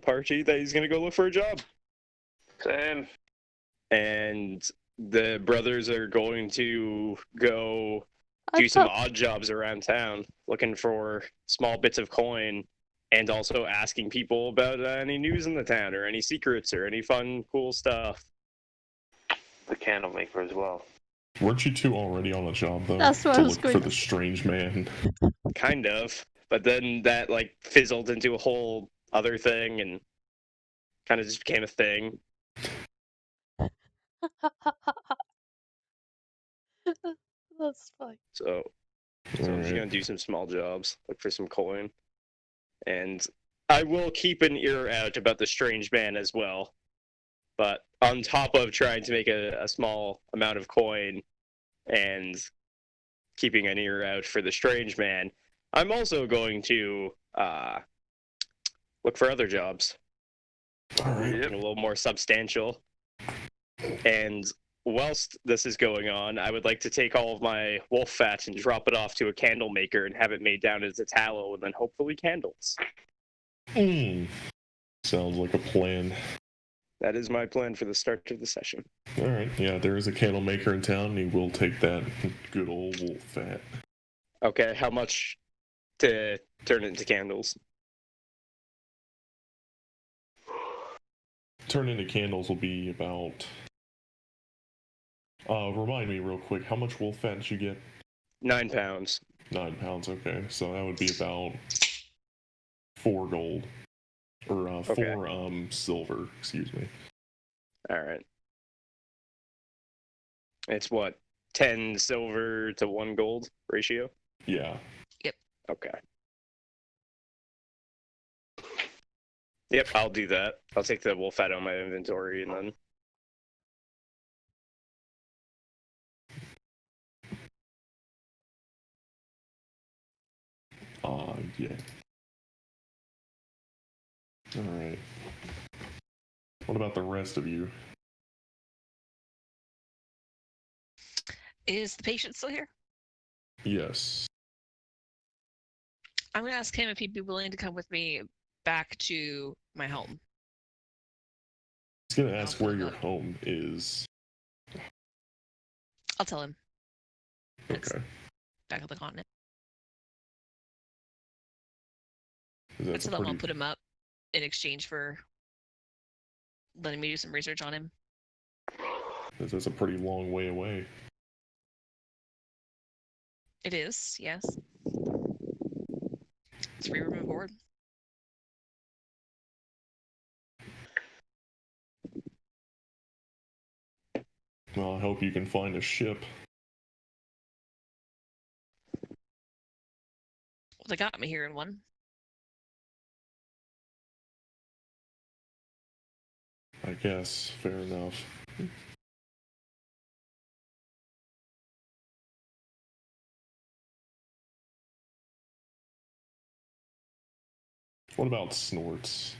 party that he's gonna go look for a job. Same. And the brothers are going to go I do some thought odd jobs around town, looking for small bits of coin, and also asking people about any news in the town, or any secrets, or any fun, cool stuff. The candle maker as well. Weren't you two already on a job, though? That's what to I was look going for to the strange man. Kind of. But then that, like, fizzled into a whole other thing, and kind of just became a thing. That's fine. So I'm just Alright. gonna do some small jobs, look for some coin, and I will keep an ear out about the strange man as well. But on top of trying to make a small amount of coin and keeping an ear out for the strange man, I'm also going to look for other jobs, Alright. a little more substantial. And whilst this is going on, I would like to take all of my wolf fat and drop it off to a candle maker and have it made down as a tallow, and then hopefully candles. Sounds like a plan. That is my plan for the start of the session. Alright, yeah, there is a candle maker in town, and he will take that good old wolf fat. Okay, how much to turn it into candles? Turn into candles will be about... remind me real quick, how much wolf fat did you get? 9 pounds. 9 pounds, okay. So that would be about 4 gold. Or, Okay. 4, silver, excuse me. Alright. It's what? 10 silver to 1 gold ratio? Yeah. Okay. Yep, I'll do that. I'll take the wolf fat out of my inventory and then... Yeah. Alright. What about the rest of you? Is the patient still here? Yes. I'm going to ask him if he'd be willing to come with me back to my home. He's gonna ask where your home is. I'll tell him. It's Okay. back on the continent. 'Cause And that's so a then I'll pretty, put him up in exchange for letting me do some research on him. that's a pretty long way away. It is, yes. It's free room and board. Well, I hope you can find a ship. Well, they got me here in one. I guess. Fair enough. What about Snorts?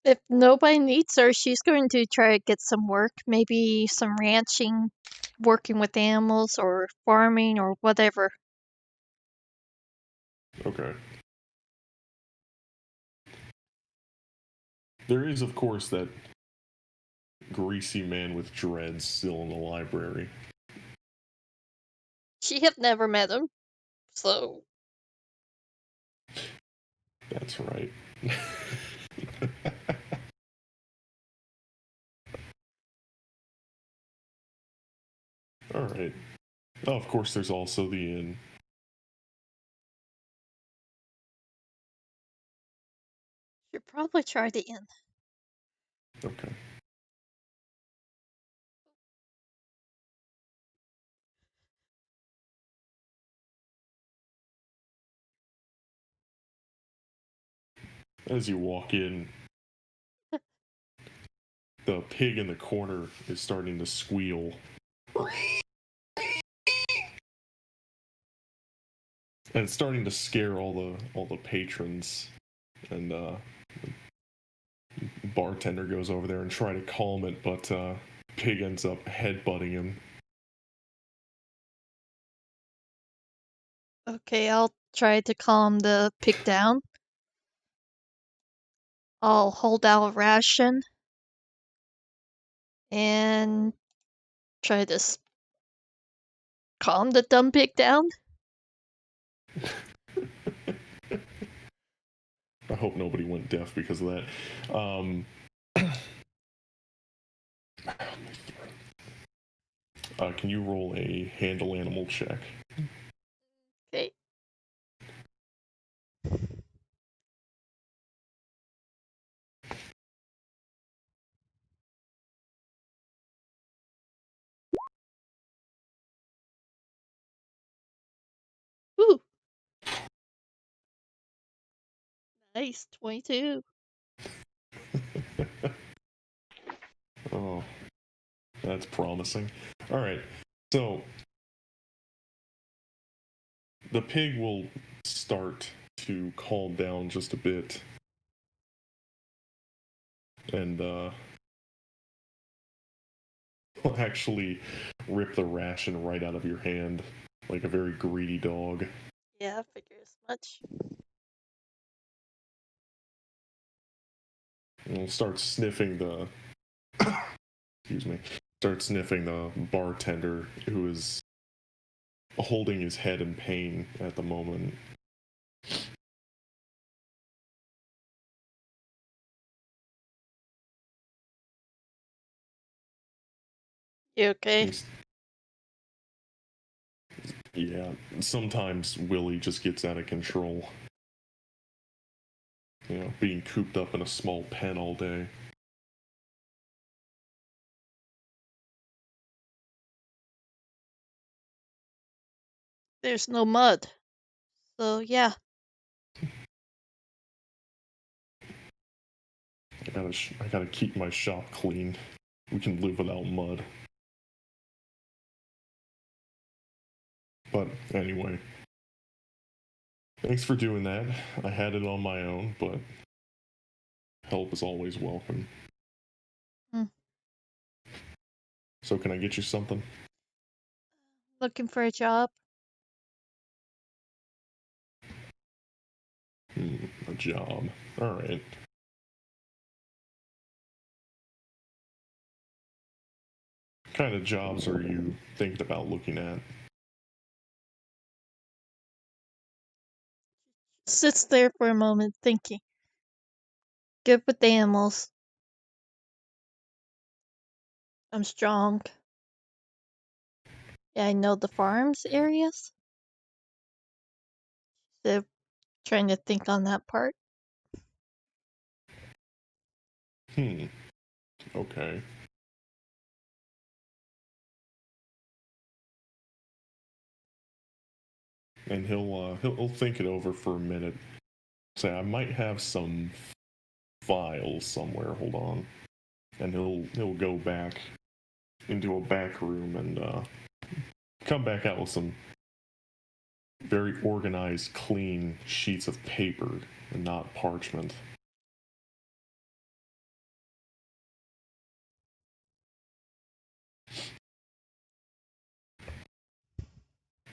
If nobody needs her, she's going to try to get some work. Maybe some ranching, working with animals, or farming, or whatever. Okay. There is, of course, that greasy man with dreads still in the library. She have never met him, so That's right. Alright. Oh, of course, there's also the inn. should probably try the inn. Okay. As you walk in, the pig in the corner is starting to squeal. And it's starting to scare all the patrons. And bartender goes over there and try to calm it, but pig ends up headbutting him. Okay, I'll try to calm the pig down. I'll hold out a ration and try to calm the dumb pig down. I hope nobody went deaf because of that. Can you roll a handle animal check? Okay. Ooh. Nice, 22. Oh, that's promising. All right, so the pig will start to calm down just a bit, and will actually rip the ration right out of your hand, like a very greedy dog. Yeah, I figure as much. And will start sniffing the start sniffing the bartender who is holding his head in pain at the moment. You okay? Yeah, sometimes Willie just gets out of control. You know, being cooped up in a small pen all day. There's no mud. So, yeah. I gotta keep my shop clean. We can live without mud. But anyway, thanks for doing that. I had it on my own, but help is always welcome. So can I get you something? Looking for a job. A job. Alright. What kind of jobs are you thinking about looking at? Sits there for a moment thinking. Good with animals. I'm strong. Yeah, I know the farms areas. So, trying to think on that part. Okay. And he'll think it over for a minute. Say, I might have some files somewhere. Hold on. And he'll go back into a back room and come back out with some very organized, clean sheets of paper and not parchment.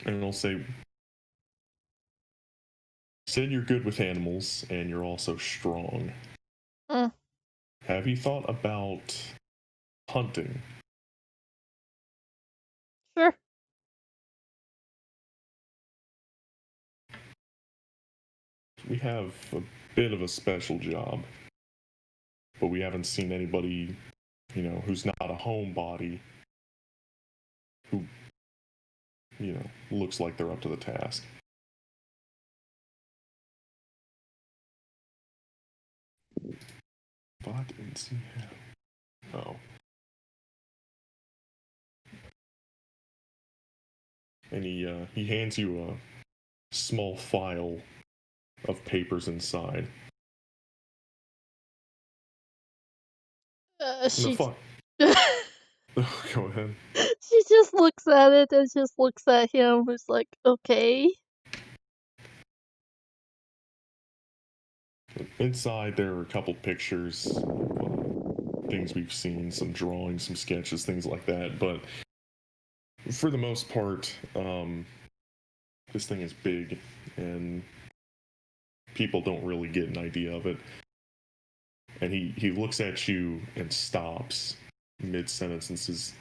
And he'll say, said you're good with animals and you're also strong. Have you thought about hunting? Sure. We have a bit of a special job, but we haven't seen anybody, who's not a homebody who, looks like they're up to the task. But oh. And he hands you a small file of papers inside. She. Go ahead. She just looks at it and just looks at him. It's like, okay. Inside, there are a couple pictures of things we've seen, some drawings, some sketches, things like that. But for the most part, this thing is big, and people don't really get an idea of it. And he looks at you and stops mid-sentence and says,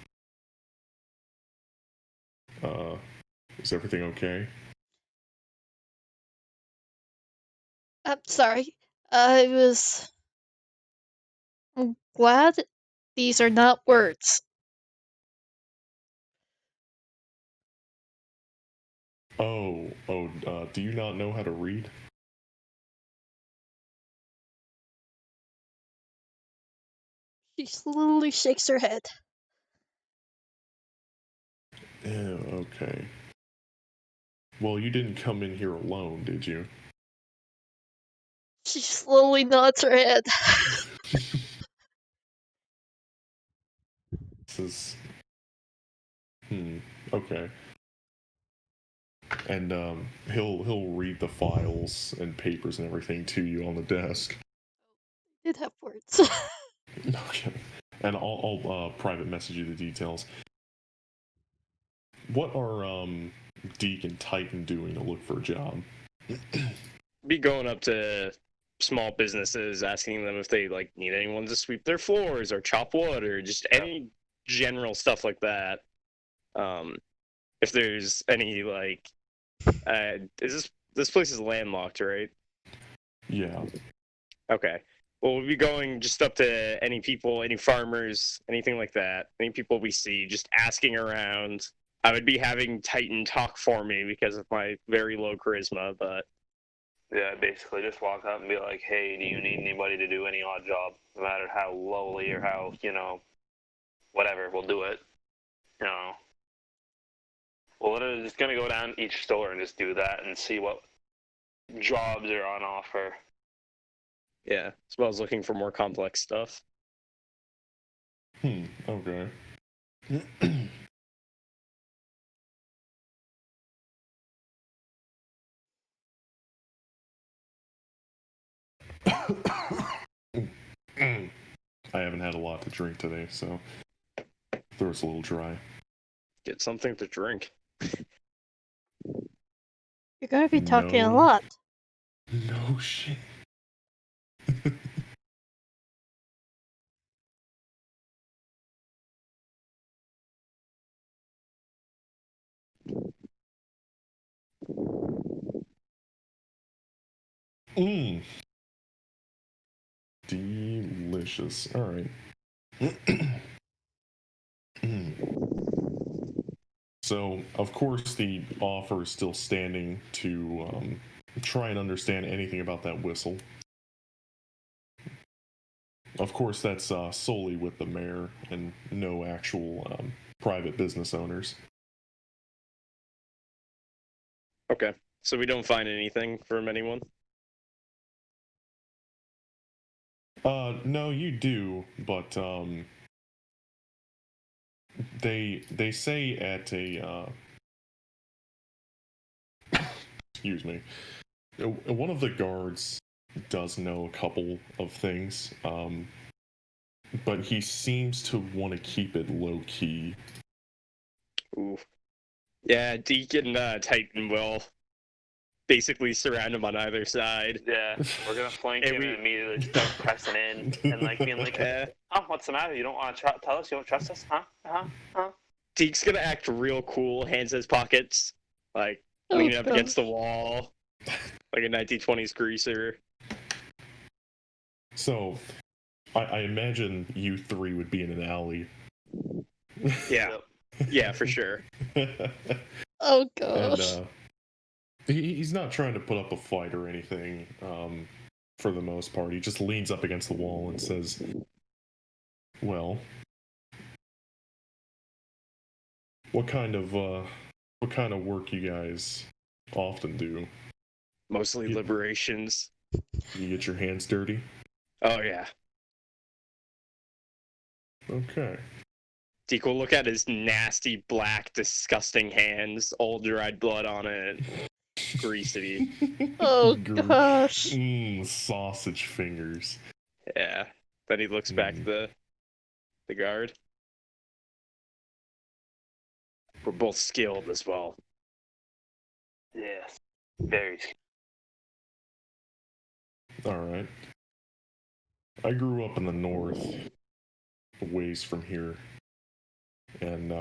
is everything okay? I'm sorry. I'm glad these are not words. Do you not know how to read? She slowly shakes her head. Yeah, okay. Well, you didn't come in here alone, did you? She slowly nods her head. Says, okay. And he'll read the files and papers and everything to you on the desk. Did have words. Okay. And I'll private message you the details. What are Deke and Titan doing to look for a job? Be going up to small businesses, asking them if they like need anyone to sweep their floors or chop wood or just any general stuff like that. If there's any like, is this place is landlocked, right? Yeah. Okay. Well, we'll be going just up to any people, any farmers, anything like that. Any people we see, just asking around. I would be having Titan talk for me because of my very low charisma, but Yeah, basically just walk up and be like, hey, do you need anybody to do any odd job? No matter how lowly or how, whatever, we'll do it. We're literally just going to go down each store and just do that and see what jobs are on offer. yeah, as well as looking for more complex stuff. Okay. I haven't had a lot to drink today, so throat's a little dry. Get something to drink. You're gonna be talking a No. lot. No shit. Delicious. All right. So, of course, the offer is still standing to try and understand anything about that whistle. Of course, that's solely with the mayor and no actual private business owners. Okay, so we don't find anything from anyone? No, you do, but they say at a excuse me, one of the guards does know a couple of things, but he seems to want to keep it low key. Ooh. Yeah, Deke and Titan will basically surround him on either side. Yeah, we're going to flank And him and immediately start pressing in and being like, oh, what's the matter? You don't want to tell us? You don't trust us? Huh? Deke's gonna act real cool, hands in his pockets, like leaning up against the wall, like a 1920s greaser. So, I imagine you three would be in an alley. Yeah, yeah, for sure. Oh gosh. And he's not trying to put up a fight or anything. For the most part, he just leans up against the wall and says, "Well, what kind of work you guys often do? Mostly Yeah. liberations. You get your hands dirty? Oh yeah. Okay. Deke will look at his nasty, black, disgusting hands, all dried blood on it, greasy. Oh gosh. Sausage fingers. Yeah. Then he looks back at the guard. We're both skilled as well. Yes, very. All right. I grew up in the north, a ways from here, and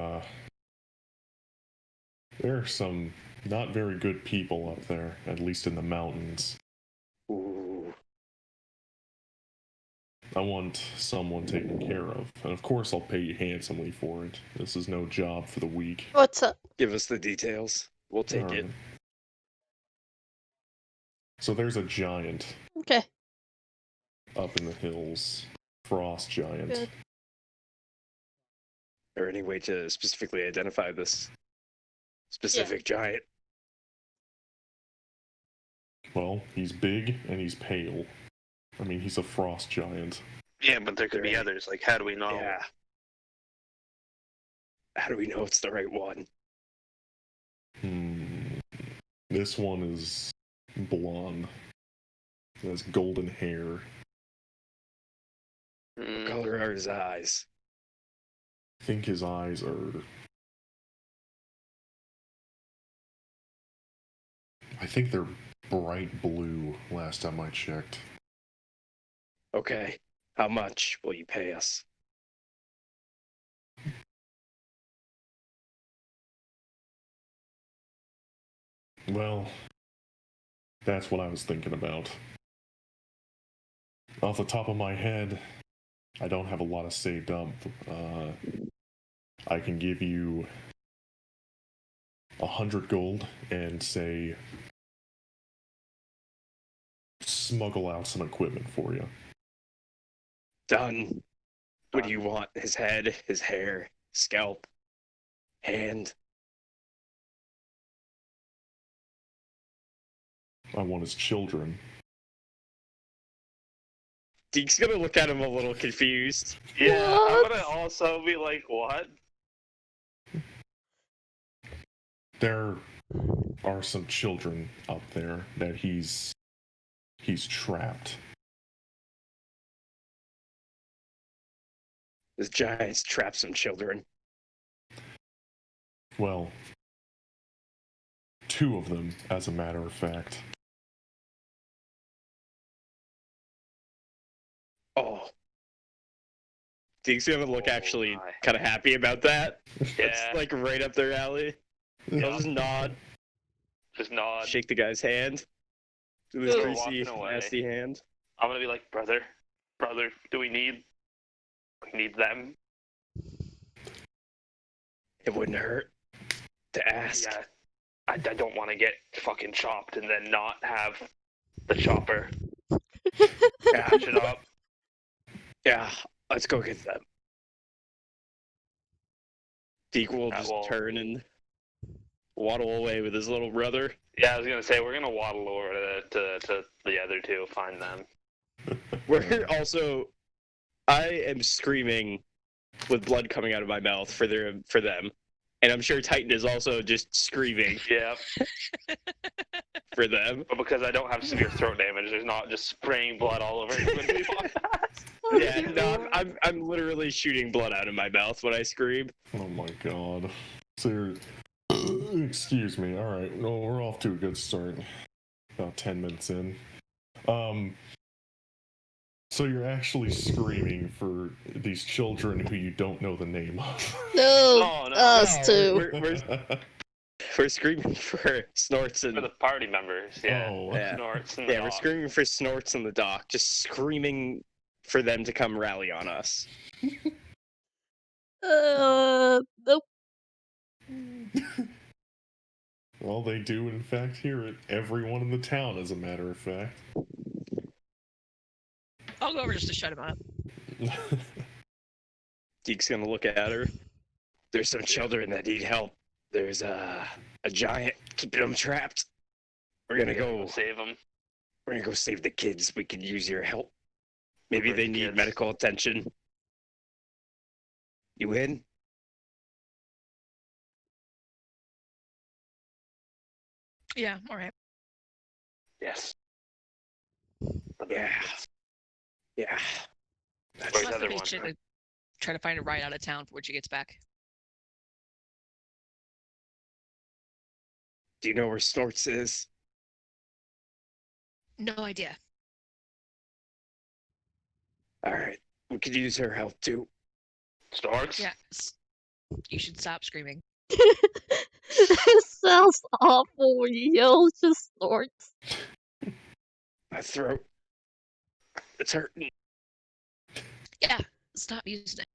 there are some not very good people up there, at least in the mountains. Ooh. I want someone taken care of, and of course I'll pay you handsomely for it. This is no job for the weak. What's up? Give us the details. We'll take it. Alright. So there's a giant Okay. up in the hills. Frost giant. Good. Or any way to specifically identify this specific giant? Well, he's big and he's pale. I mean, he's a frost giant. Yeah, but there could be Right. others. Like, how do we know? Yeah. How do we know it's the right one? This one is blonde. He has golden hair. Mm, Color are his eyes. I think his eyes are. I think they're bright blue last time I checked. Okay. How much will you pay us? Well, that's what I was thinking about. Off the top of my head, I don't have a lot of saved up. I can give you 100 gold and say smuggle out some equipment for you. Done. What do you want? His head, his hair, scalp, hand? I want his children. Deke's gonna look at him a little confused. yeah, I'm What? gonna also be like, what? There are some children up there that he's trapped. This giant's trapped some children. Well, 2 of them, as a matter of fact. Oh. Deke's gonna look Oh, actually my. kind of happy about that. Yeah, It's like right up their alley. Yeah. I'll just nod, just nod. shake the guy's hand. Do this We're greasy, walking away. nasty hand. I'm gonna be like, brother, do we need them? It wouldn't hurt to ask. Yeah, I don't want to get fucking chopped and then not have the chopper Yeah, catch it up. yeah, let's go get them. Deke will Yeah, just well- turn and waddle away with his little brother. Yeah, I was gonna say we're gonna waddle over to the other 2, find them. We're also, I am screaming with blood coming out of my mouth for them, and I'm sure Titan is also just screaming Yeah, for them. but because I don't have severe throat damage, there's not just spraying blood all over when we walk past. Yeah, no, I'm literally shooting blood out of my mouth when I scream. Oh my god. So you're... Excuse me. Alright, no, we're off to a good start. About 10 minutes in. So you're actually screaming for these children who you don't know the name of. No, Oh, no, us no, too. We're screaming for Snorts and For the party members, yeah. Oh. Yeah. Snorts and yeah, the we're dog. screaming for Snorts in the dock, just screaming for them to come rally on us. Nope. Well, they do in fact hear it. Everyone in the town, as a matter of fact. I'll go over just to shut him up. Deke's gonna look at her. There's some children that need help. There's a giant keeping them trapped. We're gonna go. Save them. We're gonna go save the kids. We could use your help. Maybe Where's they the need kids? medical attention. You in? Yeah, all right. Yes. Yeah. Yeah. That's Where's I'll the other finish one? to try to find a ride out of town for when she gets back. Do you know where Snorts is? No idea. All right, we could use her help too. Starts? Yeah. You should stop screaming. It sounds awful when you yell, it just snorts. My throat. It's hurting. Yeah. Stop using it.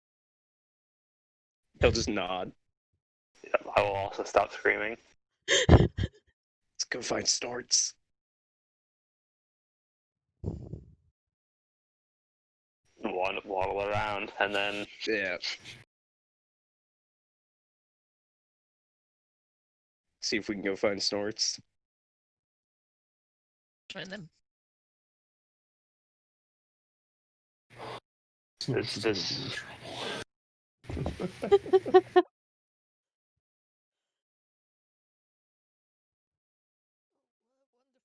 He'll just nod. Yep, I will also stop screaming. Let's go find Snorts. Waddle around, and then Yeah. See if we can go find Snorts. Join them. Snorts is gonna be this- in trouble.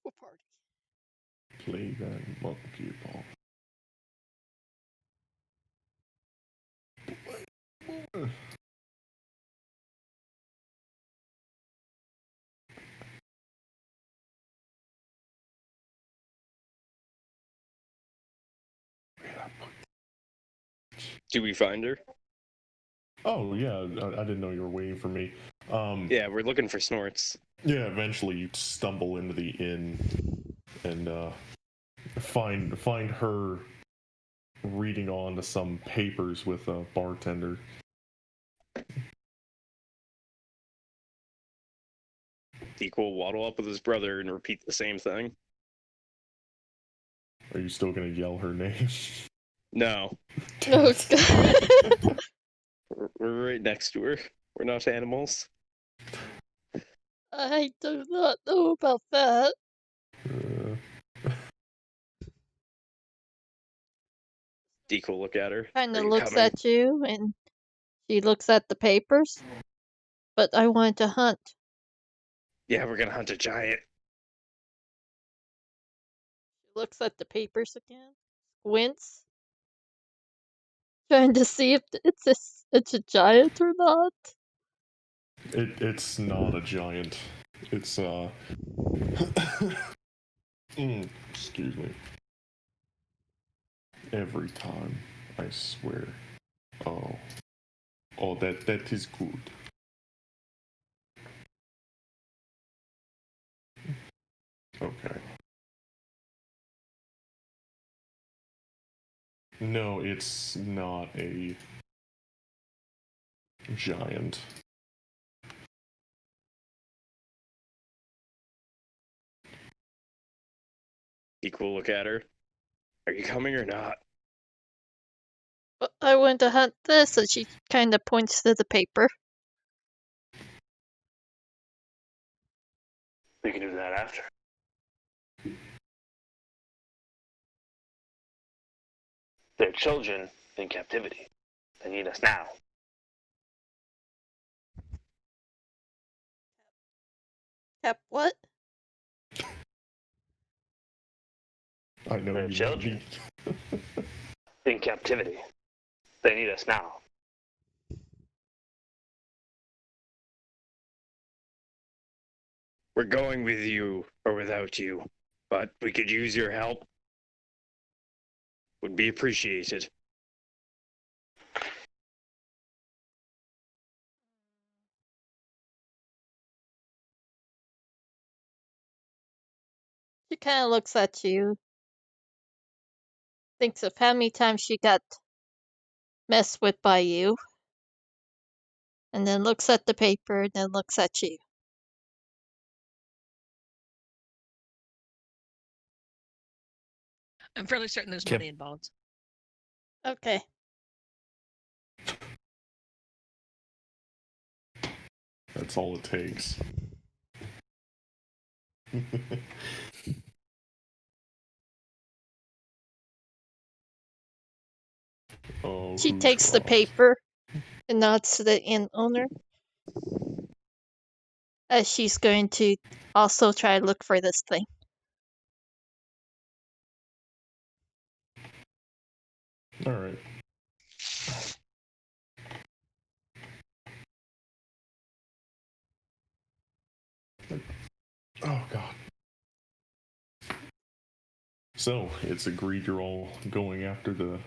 Wonderful party. Play that monkey ball. Do we find her? Oh yeah, I didn't know you were waiting for me. Yeah, we're looking for Snorts. Yeah, eventually you stumble into the inn and find her reading on to some papers with a bartender. Equal waddle up with his brother and repeat the same thing. Are you still gonna yell her name? No, Oh, God. we're right next to her. We're not animals. I do not know about that. Deek will look at her. Kind Are of you looks coming? at you, and she looks at the papers. But I want to hunt. Yeah, we're gonna hunt a giant. She looks at the papers again, squints, trying to see if it's a giant or not. It's not a giant. It's excuse me. Every time, I swear. Oh, that is good. Okay. No, it's not a giant. Deek will look at her. Are you coming or not? But I want to hunt this, and she kind of points to the paper. we can do that after. They're children in captivity. They need us now. Yep, what? I know They're you children. need In captivity. They need us now. We're going with you or without you, but we could use your help. Would be appreciated. She kind of looks at you, thinks of how many times she got messed with by you, and then looks at the paper, and then looks at you. I'm fairly certain there's Yep. money involved. Okay. That's all it takes. Oh, She who's takes the lost? paper and nods to the inn owner as she's going to also try to look for this thing. All right. Oh God. So it's agreed you're all going after the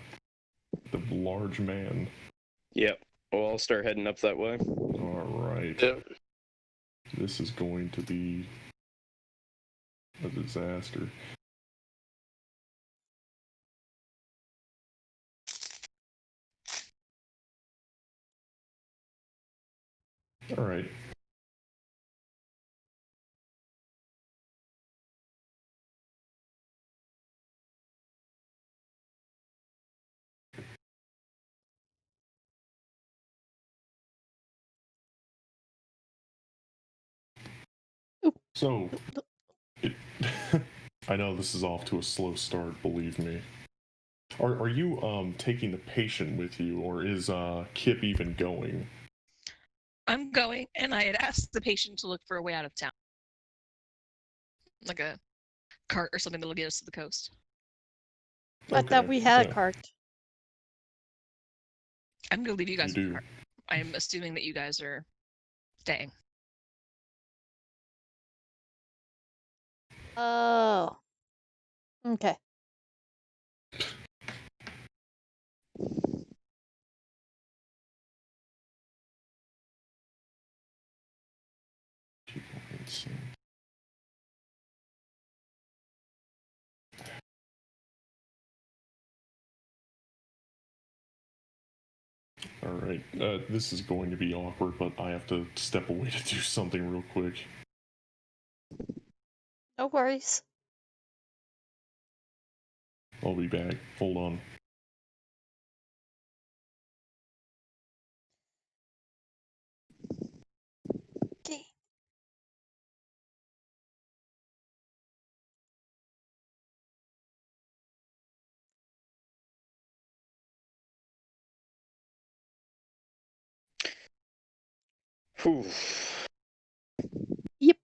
the large man. Yep. Well, I'll start heading up that way. Alright. Yep. This is going to be a disaster. Alright. So, I know this is off to a slow start, believe me. Are you taking the patient with you, or is Kip even going? I'm going, and I had asked the patient to look for a way out of town. Like a cart or something that'll get us to the coast. I thought we had a yeah. cart. I'm gonna leave you guys You with the do. cart. I'm assuming that you guys are staying. Oh. Okay. Let's see. Alright, this is going to be awkward, but I have to step away to do something real quick. No worries. I'll be back. Hold on. Okay. Whew. Yep.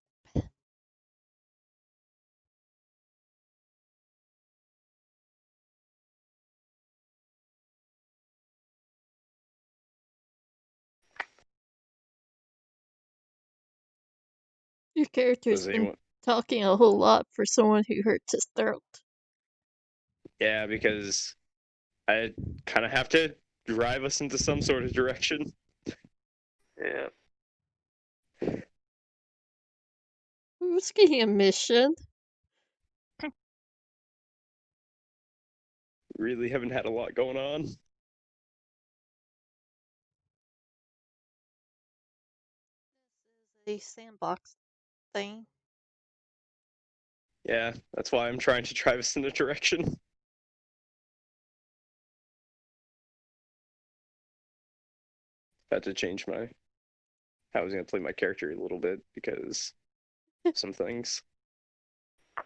Your character's Does been anyone? talking a whole lot for someone who hurts his throat. Yeah, because I kind of have to drive us into some sort of direction. Yeah. Who's getting a mission? Really haven't had a lot going on. This is a sandbox thing. Yeah, that's why I'm trying to drive us in a direction. Had to change my how I was gonna play my character a little bit because some things. I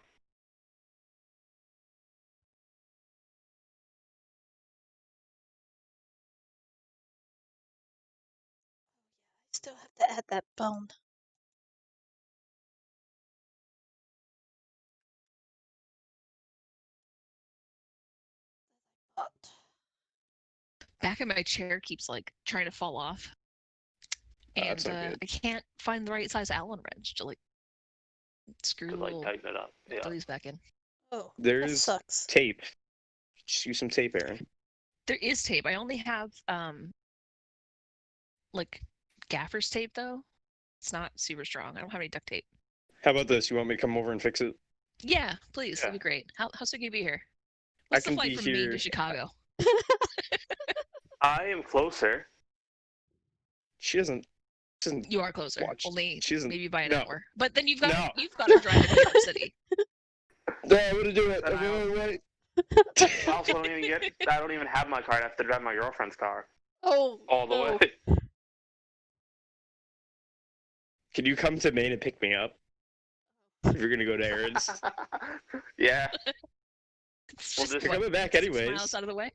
still have to add that bone. But Back of my chair keeps like trying to fall off, and That's not good. I can't find the right size Allen wrench to like screw To the like little tighten it up. Yeah. these back in. oh, that There's sucks. tape. Just use some tape, Aaron. There is tape. I only have like gaffer's tape though. It's not super strong. I don't have any duct tape. How about this? You want me to come over and fix it? Yeah, please. That'd Yeah. be great. How soon can you be here? I What's the can flight be from Maine here. to Chicago? I am closer. She doesn't. You are closer. Watch. Only She doesn't. maybe by an No. hour. But then you've got No. to drive to New York City. No, I'm gonna do it. Then I'm gonna wait. I also don't even get. I don't even have my car. I have to drive my girlfriend's car Oh, all the no. way. Can you come to Maine and pick me up? If you're gonna go to Aaron's. Yeah. It's We'll just just- You're what, coming back 6 anyways. miles out of the way.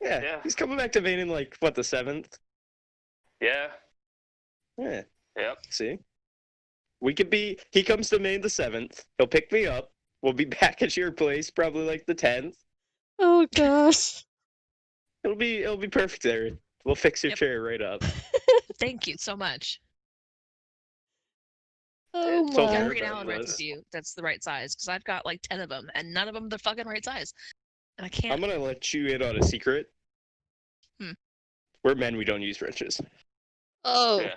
Yeah. Yeah. He's coming back to Maine in like what, the 7th? Yeah. Yeah. Yep. See? He comes to Maine the 7th. He'll pick me up. We'll be back at your place probably like the 10th. Oh gosh. It'll be perfect, Aaron. We'll fix your Yep. chair right up. Thank you so much. Oh It's So You gotta my. bring an That Allen wrench was- with you. That's the right size. Because I've got like 10 of them, and none of them the fucking right size. And I can't. I'm gonna let you in on a secret. We're men, we don't use wrenches. Oh, Yeah.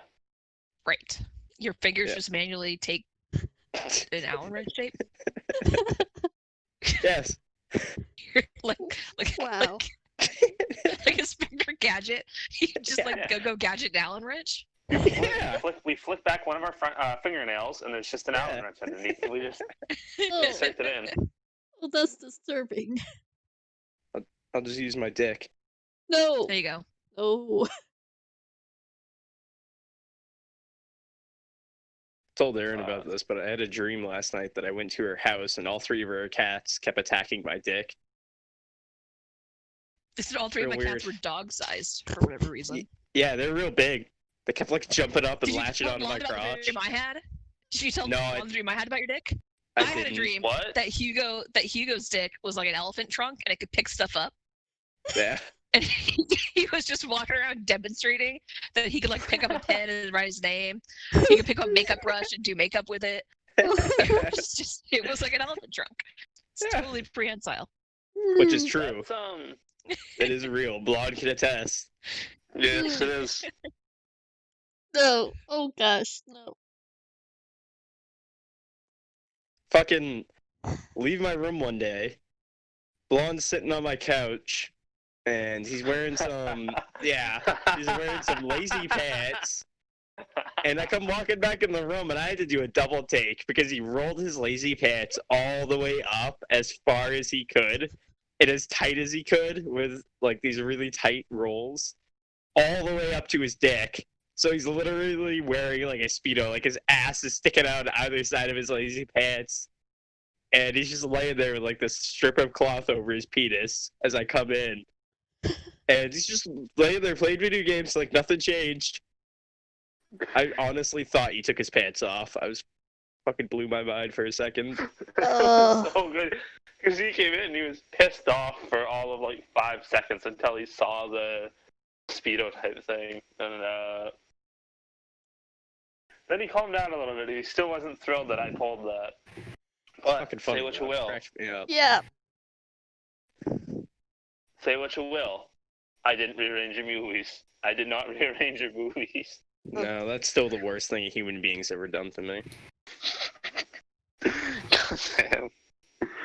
Right. Your fingers Yeah. just manually take an Allen wrench shape. Yes. like wow. like a finger gadget. You just Yeah. like go gadget Allen wrench. Yeah. We flick back one of our fingernails, and there's just an Yeah. Allen wrench underneath. And we just Oh, insert it in. well, that's disturbing. I'll just use my dick. No. There you go. No. Told Erin about this, but I had a dream last night that I went to her house and all three of her cats kept attacking my dick. This is all three of my Real cats were weird. dog-sized for whatever reason. Yeah, they're real big. They kept like jumping up and Did you latching tell onto my Blonde about the crotch. dream I had? Did you tell No, Blonde the dream I had about your dick? I had a didn't. dream What? that Hugo's dick was like an elephant trunk and it could pick stuff up. Yeah. And he was just walking around demonstrating that he could like pick up a pen and write his name. He could pick up a makeup brush and do makeup with it. It was like an elephant trunk. It's Yeah. totally prehensile. Which is true. That's, It is real. Blonde can attest. yes, it is. No. Oh gosh, no. Fucking leave my room one day. Blonde's sitting on my couch, and he's wearing some. Yeah, he's wearing some lazy pants. And I come walking back in the room, and I had to do a double take because he rolled his lazy pants all the way up as far as he could, and as tight as he could, with like these really tight rolls, all the way up to his dick. So he's literally wearing like a Speedo, like his ass is sticking out on either side of his lazy pants. And he's just laying there with like this strip of cloth over his penis as I come in. And he's just laying there playing video games like nothing changed. I honestly thought he took his pants off. I was fucking blew my mind for a second. So good. Because he came in and he was pissed off for all of like 5 seconds until he saw the Speedo type thing. And then he calmed down a little bit. He still wasn't thrilled that I told that. But Fucking funny. say what you though. It will. cracked me up. Yeah. Say what you will. I didn't rearrange your movies. I did not rearrange your movies. No, that's still the worst thing a human being's ever done to me. Damn.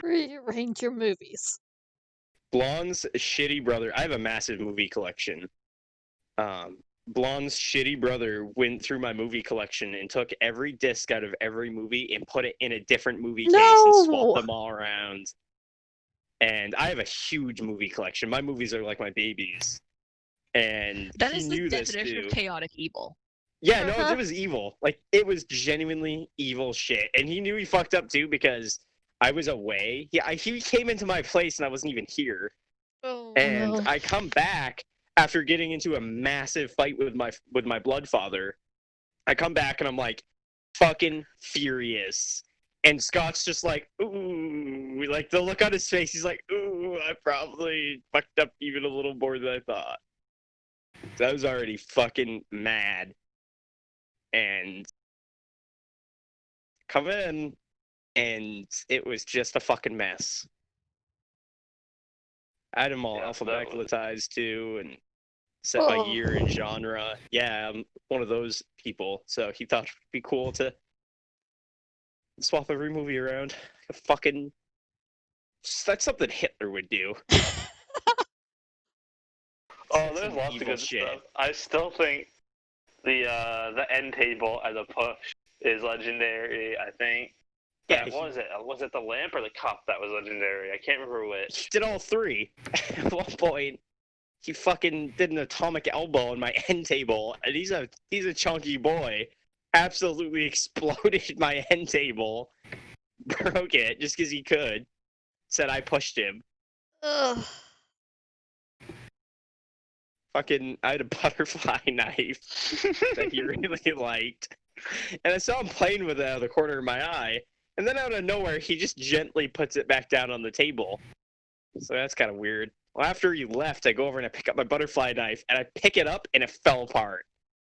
Rearrange your movies. Blonde's shitty brother. I have a massive movie collection. Blonde's shitty brother went through my movie collection and took every disc out of every movie and put it in a different movie case and swapped them all around. And I have a huge movie collection. My movies are like my babies. And That he is knew the this definition too. of chaotic evil. Yeah, no, Uh-huh. it was evil. Like, it was genuinely evil shit. And he knew he fucked up too because I was away. He came into my place and I wasn't even here. Oh, And no. I come back after getting into a massive fight with my blood father. I come back and I'm like fucking furious. And Scott's just like, ooh, like the look on his face, he's like, ooh, I probably fucked up even a little more than I thought. So I was already fucking mad. And come in, and it was just a fucking mess. I had them all Yeah, that alphabetized too, and set by Oh. year and genre. Yeah, I'm one of those people, so he thought it'd be cool to swap every movie around. A fucking that's something Hitler would do. Oh, there's Some lots of evil good shit. stuff. I still think the end table as a push is legendary. I think. Yeah, What was it? Was it the lamp or the cup that was legendary? I can't remember which. he did all three. At one point, he fucking did an atomic elbow on my end table, and he's a chunky boy. Absolutely exploded my end table, broke it just because he could. Said I pushed him. Ugh. Fucking, I had a butterfly knife that he really liked, and I saw him playing with it out of the corner of my eye. And then out of nowhere, he just gently puts it back down on the table. So that's kind of weird. Well, after he left, I go over and I pick up my butterfly knife, and I pick it up, and it fell apart.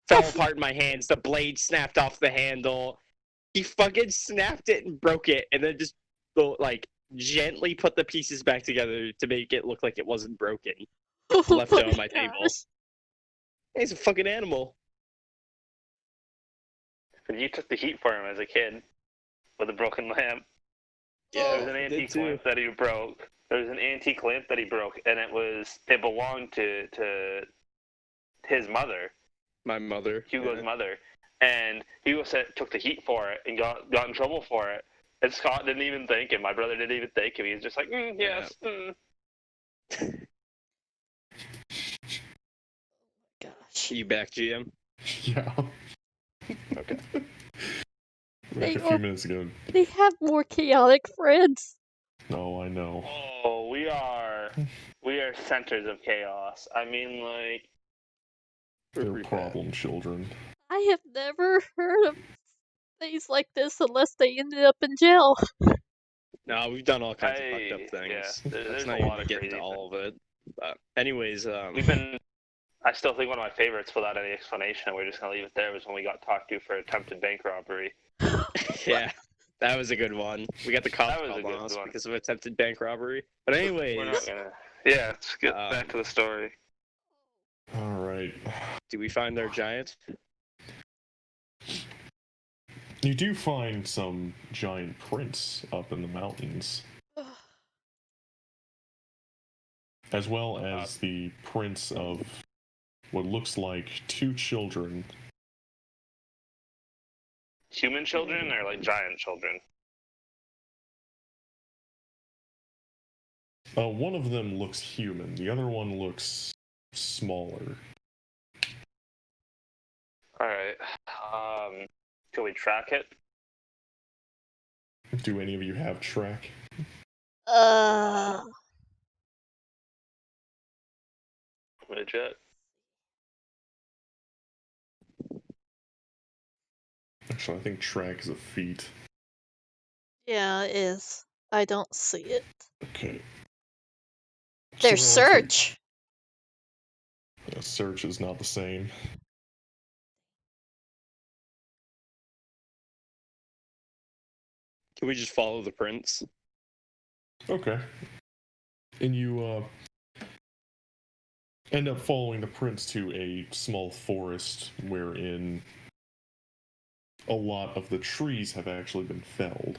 Fell apart in my hands. The blade snapped off the handle. He fucking snapped it and broke it, and then just like gently put the pieces back together to make it look like it wasn't broken. left it on my gosh. table. He's a fucking animal. But you took the heat for him as a kid with a broken lamp. Yeah, There was an I did antique too. lamp that he broke. There was an antique lamp that he broke, and it belonged to his mother, My mother. Hugo's yeah. mother, and Hugo took the heat for it and got in trouble for it. And Scott didn't even thank him. My brother didn't even thank him. He was just like, yes. Gosh. You back, GM? Yeah. Okay. Like a few minutes ago. They have more chaotic friends. Oh, I know. Oh, we are centers of chaos. I mean, like, We're They're pretty bad. problem children. I have never heard of things like this unless they ended up in jail. No, we've done all kinds of fucked up things. yeah, Let's there's not a even lot of get crazy into all things. of it. But anyways, I still think one of my favorites without any explanation, we're just gonna leave it there, was when we got talked to for attempted bank robbery. yeah, that was a good one. We got the cops That was a called on good us one. because of attempted bank robbery. But We're anyways, not gonna. Yeah, let's get Um, back to the story. Alright. do we find our giant? You do find some giant prints up in the mountains, as well as the prints of what looks like 2 children. Human children or like giant children? One of them looks human, the other one looks smaller. All right. Can we track it? Do any of you have track? Legit. Actually, I think track is a feat. Yeah, it is. I don't see it. Okay. There's So I'll take- search. Yeah, search is not the same. Can we just follow the prints? Okay. And you end up following the prints to a small forest wherein a lot of the trees have actually been felled.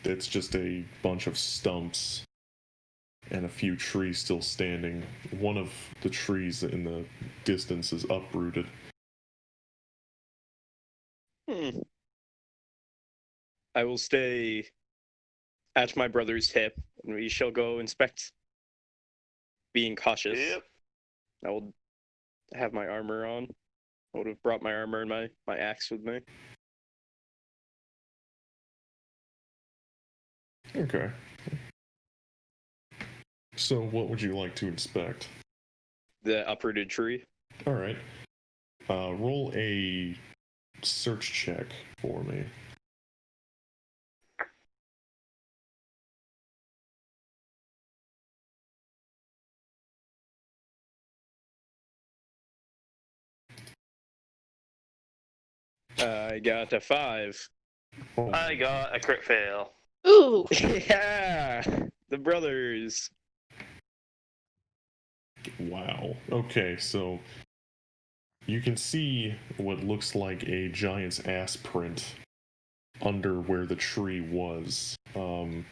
It's just a bunch of stumps and a few trees still standing. One of the trees in the distance is uprooted. I will stay at my brother's hip, and we shall go inspect. Being cautious. Yep. I will have my armor on. I would have brought my armor and my axe with me. Okay. So what would you like to inspect? The uprooted tree. Alright. Roll a search check for me. I got a 5. I got a crit fail. Ooh. Yeah, the brothers. Wow. Okay, so you can see what looks like a giant's ass print under where the tree was. And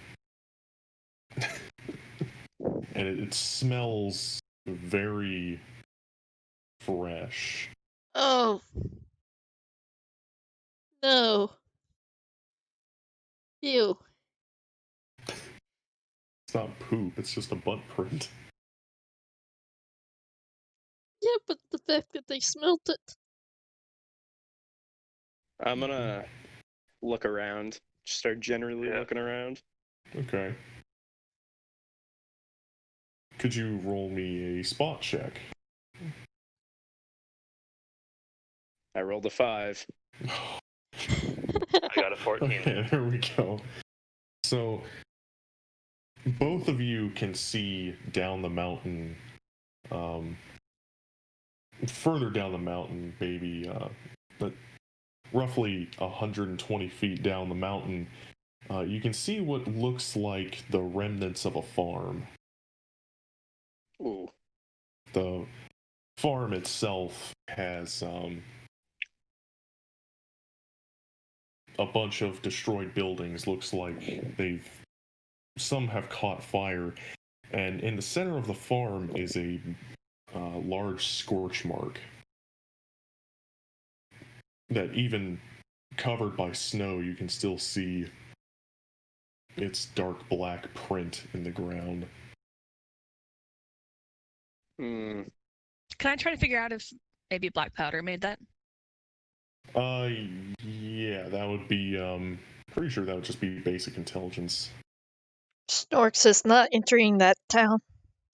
it smells very fresh. Oh. No. Ew. It's not poop, it's just a butt print. Yeah, but the fact that they smelt it. I'm gonna look around. Just start generally Yeah. looking around. Okay. Could you roll me a spot check? I rolled a 5. I got a 14. Okay, there we go. So, both of you can see down the mountain, further down the mountain, maybe, but roughly 120 feet down the mountain, you can see what looks like the remnants of a farm. Ooh. The farm itself has a bunch of destroyed buildings. Looks like some have caught fire, and in the center of the farm is a large scorch mark that, even covered by snow, you can still see its dark black print in the ground. Hmm. Can I try to figure out if maybe black powder made that? Yeah, that would be, pretty sure that would just be basic intelligence. Snorks is not entering that town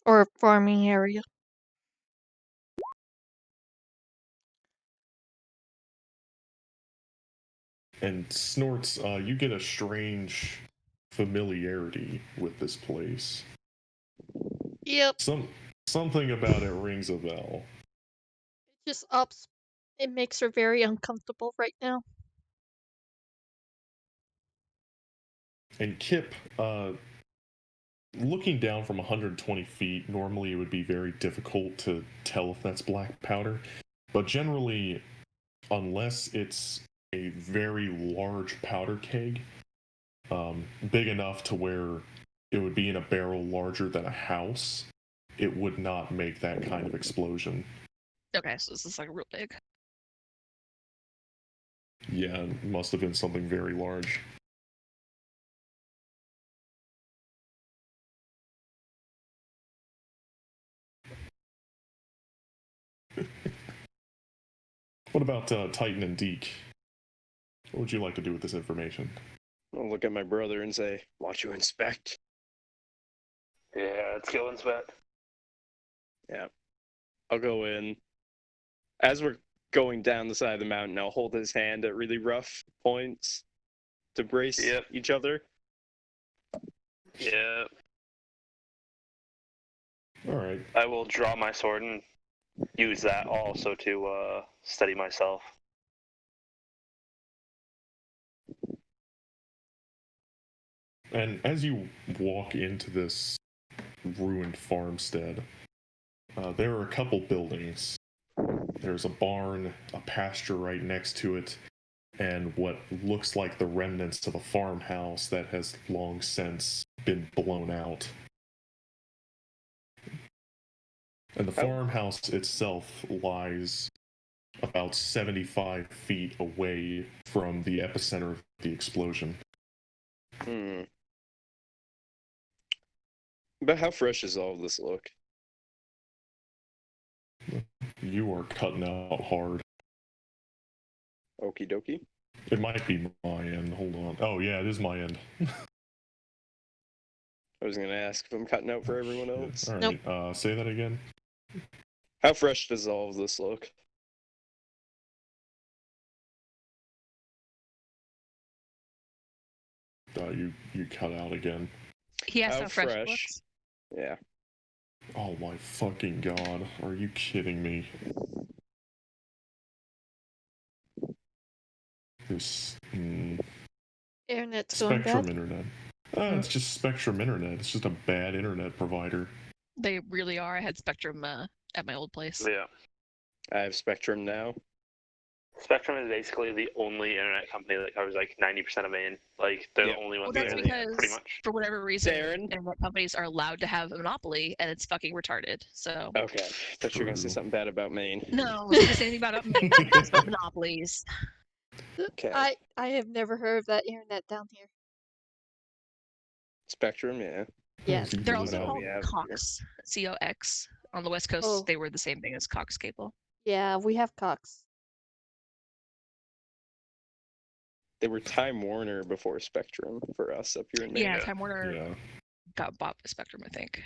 or farming area. And Snorts, you get a strange familiarity with this place. Yep. Something about it rings a bell. It just ups. It makes her very uncomfortable right now. And Kip, looking down from 120 feet, normally it would be very difficult to tell if that's black powder. But generally, unless it's a very large powder keg, big enough to where it would be in a barrel larger than a house, it would not make that kind of explosion. Okay, so this is like real big. Yeah, it must have been something very large. What about Titan and Deke? What would you like to do with this information? I'll look at my brother and say, "Want you inspect?" Yeah, let's go inspect. Yeah. I'll go in. As we're going down the side of the mountain, I'll hold his hand at really rough points to brace Yep. each other. Yeah. All right. I will draw my sword and use that also to steady myself. And as you walk into this ruined farmstead, there are a couple buildings. There's a barn, a pasture right next to it, and what looks like the remnants of a farmhouse that has long since been blown out. And the farmhouse itself lies about 75 feet away from the epicenter of the explosion. Hmm. But how fresh does all of this look? You are cutting out hard. Okie dokie. It might be my end. Hold on. Oh, yeah, it is my end. I was going to ask if I'm cutting out for everyone Shit. else. All right. Say that again. How fresh does all of this look? You cut out again. He asked How how fresh it fresh? looks. Yeah. Oh my fucking god. Are you kidding me? This Internet's going bad. Spectrum internet. It's just Spectrum internet. It's just a bad internet provider. They really are. I had Spectrum at my old place. Yeah. I have Spectrum now. Spectrum is basically the only internet company that covers like 90% of Maine. Like they're Yep. the only ones Well, that's there, because pretty much. for whatever reason, Darren? internet companies are allowed to have a monopoly, and it's fucking retarded. So Okay. I thought you were going to say True. something bad about Maine. no, I wasn't gonna say anything about it's about monopolies. Okay. I have never heard of that internet down here. Spectrum, yeah. Yes. You They're can also No, called we have Cox, COX. On the West Coast, Oh. they were the same thing as Cox Cable. Yeah, we have Cox. They were Time Warner before Spectrum for us up here in Maine. Yeah, Time Warner Yeah. got bought by Spectrum, I think.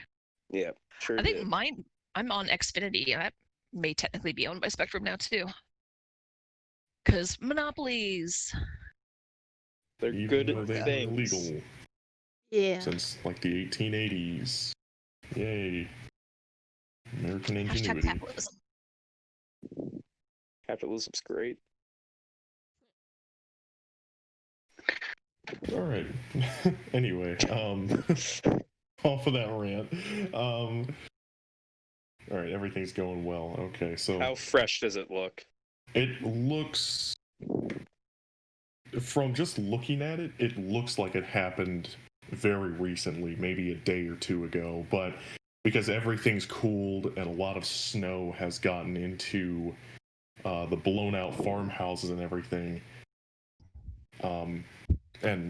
Yeah, sure I think did. I'm on Xfinity, and that may technically be owned by Spectrum now too. Because monopolies. They're Even good though they've been things. illegal Yeah. since like the 1880s. Yay. American Hashtag ingenuity. capitalism. Capitalism's great. All right. Anyway, off of that rant. All right, everything's going well. Okay, so How fresh does it look? it looks, from just looking at it, it looks like it happened very recently, maybe a day or two ago. But because everything's cooled and a lot of snow has gotten into the blown out farmhouses and everything, and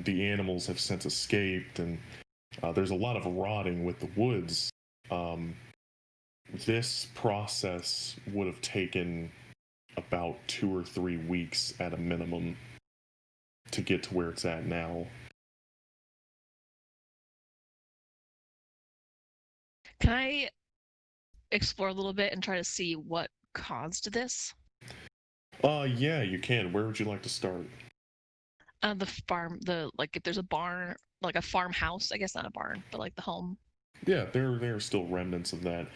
the animals have since escaped, and there's a lot of rotting with the woods. This process would have taken about 2 or 3 weeks at a minimum to get to where it's at now. Can I explore a little bit and try to see what caused this? Yeah, you can. Where would you like to start? The farm, like if there's a barn, like a farmhouse, I guess not a barn, but like the home. Yeah, there are still remnants of that.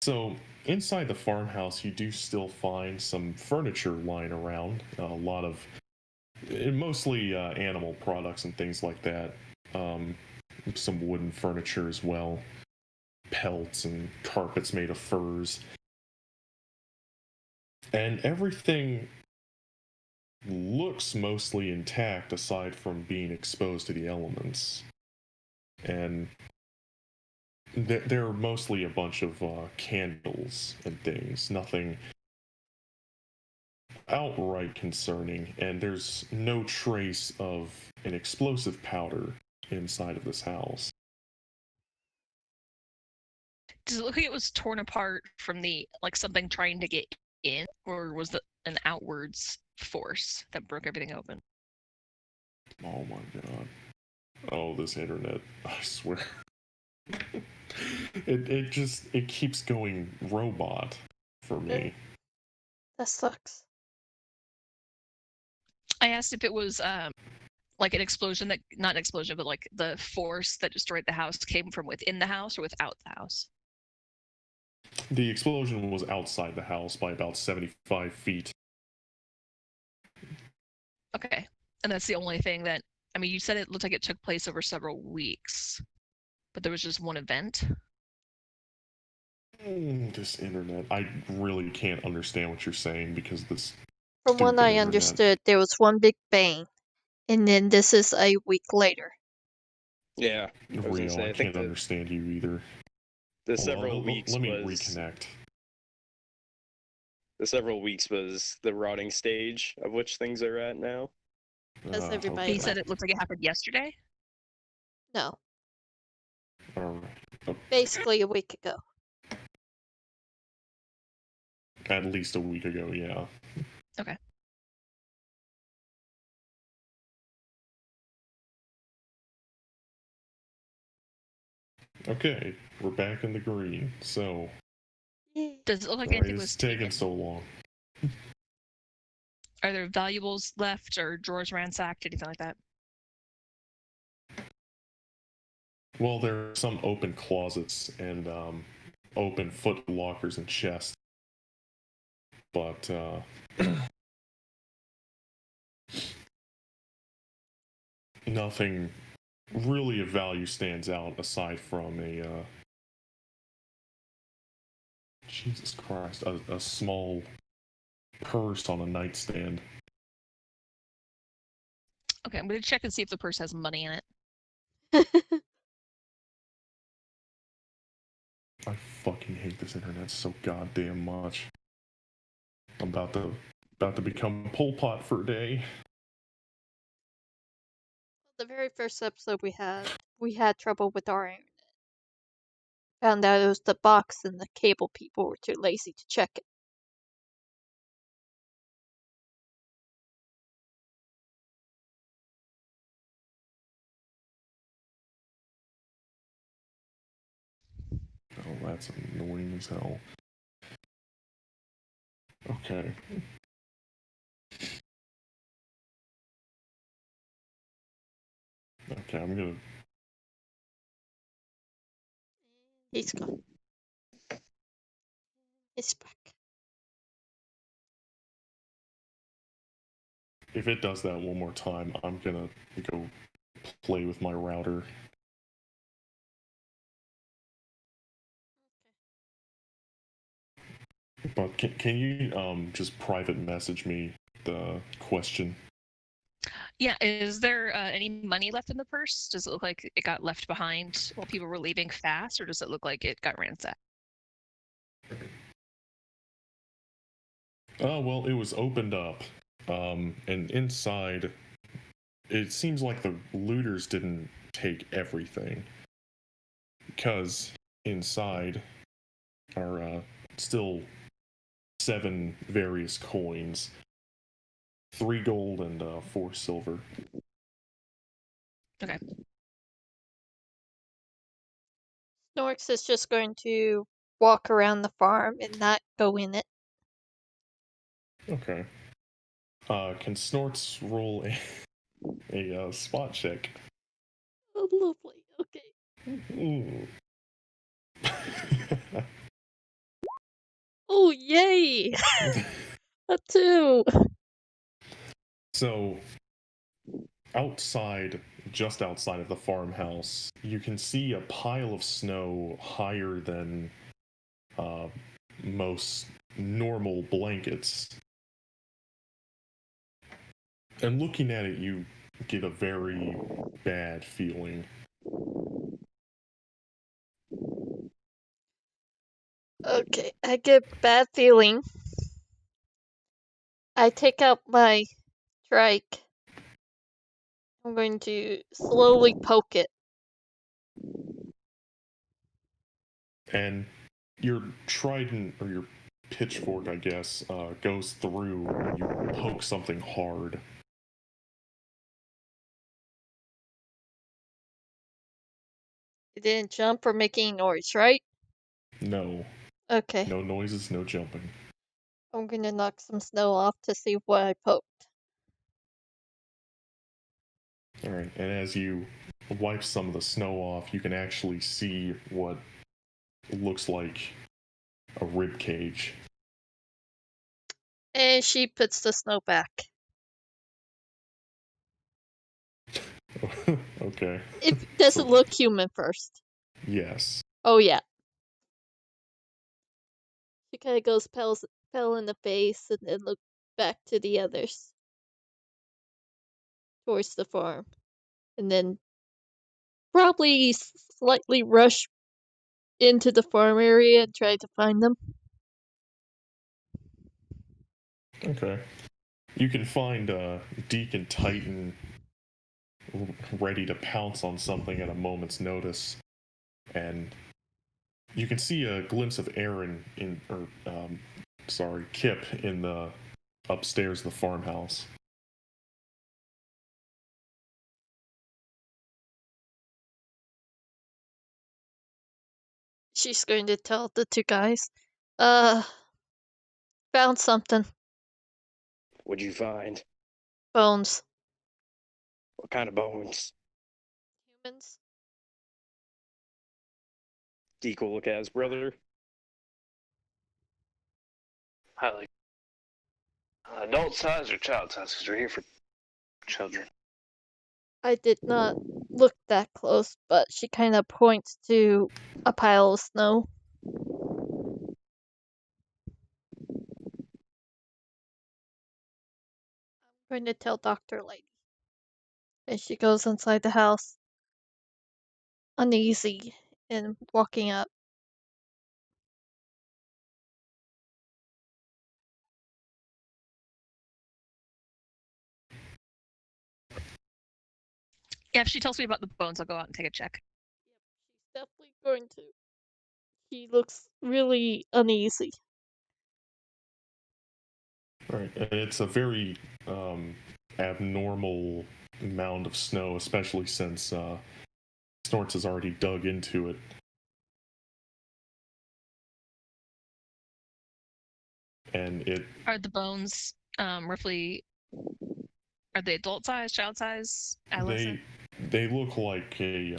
So inside the farmhouse, you do still find some furniture lying around. A lot of, mostly animal products and things like that. Some wooden furniture as well. Pelts and carpets made of furs. And everything looks mostly intact aside from being exposed to the elements. And there are mostly a bunch of candles and things, nothing outright concerning, and there's no trace of an explosive powder inside of this house. Does it look like it was torn apart from the like something trying to get in, or was it an outwards force that broke everything open? Oh my god. Oh, this internet, I swear. it keeps going robot for me. That sucks. I asked if it was like an explosion that, not an explosion, but like the force that destroyed the house came from within the house or without the house. The explosion was outside the house by about 75 feet. Okay. And that's the only thing that, I mean, you said it looked like it took place over several weeks, but there was just one event. This internet, I really can't understand what you're saying because this. From what stupid I internet. understood, there was one big bang, and then this is a week later. Yeah, I was gonna Real, say, I I think can't understand you either. the Hold on, several weeks let me was reconnect. the several weeks was the rotting stage of which things are at now. As everybody He left. said it looked like it happened yesterday. No, Alright. basically a week ago. At least a week ago, yeah. Okay. Okay, we're back in the green. So, Does it look like sorry, anything it's was taking taken? so long. Are there valuables left or drawers ransacked, anything like that? Well, there are some open closets and open foot lockers and chests, but nothing really of value stands out aside from a Jesus Christ, a small purse on a nightstand. Okay, I'm gonna check and see if the purse has money in it. I fucking hate this internet so goddamn much. I'm about to become Pol Pot for a day. The very first episode we had trouble with our internet. Found out it was the box and the cable people were too lazy to check it. Oh, that's annoying as hell. Okay. Okay, I'm gonna. He's gone. He's back. If it does that one more time, I'm gonna go play with my router. But can you just private message me the question? Yeah, is there any money left in the purse? Does it look like it got left behind while people were leaving fast, or does it look like it got ransacked? Oh, well, it was opened up, and inside, it seems like the looters didn't take everything, because inside are still 7 various coins, 3 gold and 4 silver. Okay. Snorks is just going to walk around the farm and not go in it. Okay. Can Snorts roll a spot check? Oh, lovely. Okay. Ooh. Oh, yay! A 2. So, just outside of the farmhouse, you can see a pile of snow higher than most normal blankets. And looking at it, you get a very bad feeling. Okay, I get bad feeling. I take out my trike. I'm going to slowly poke it. And your trident, or your pitchfork, I guess, goes through when you poke something hard. It didn't jump or make any noise, right? No. Okay. No noises, no jumping. I'm gonna knock some snow off to see what I poked. Alright, and as you wipe some of the snow off, you can actually see what looks like a rib cage. And she puts the snow back. Okay. It doesn't look human first. Yes. Oh, yeah. She kind of goes pale in the face and then look back to the others. Towards the farm. And then probably slightly rush into the farm area and try to find them. Okay. You can find Deacon Titan ready to pounce on something at a moment's notice, and you can see a glimpse of Aaron Kip in the upstairs of the farmhouse. She's going to tell the 2 guys. Found something. What'd you find? Bones. What kind of bones? Humans? Deke will look at his brother. I like adult size or child size because we're here for children. I did not look that close, but she kind of points to a pile of snow. I'm going to tell Dr. Lady. And she goes inside the house, uneasy and walking up. Yeah, if she tells me about the bones, I'll go out and take a check. She's definitely going to. He looks really uneasy. Right, and it's a very abnormal mound of snow, especially since Snorts has already dug into it. And it Are the bones roughly? Are they adult size, child size, adolescent? they look like a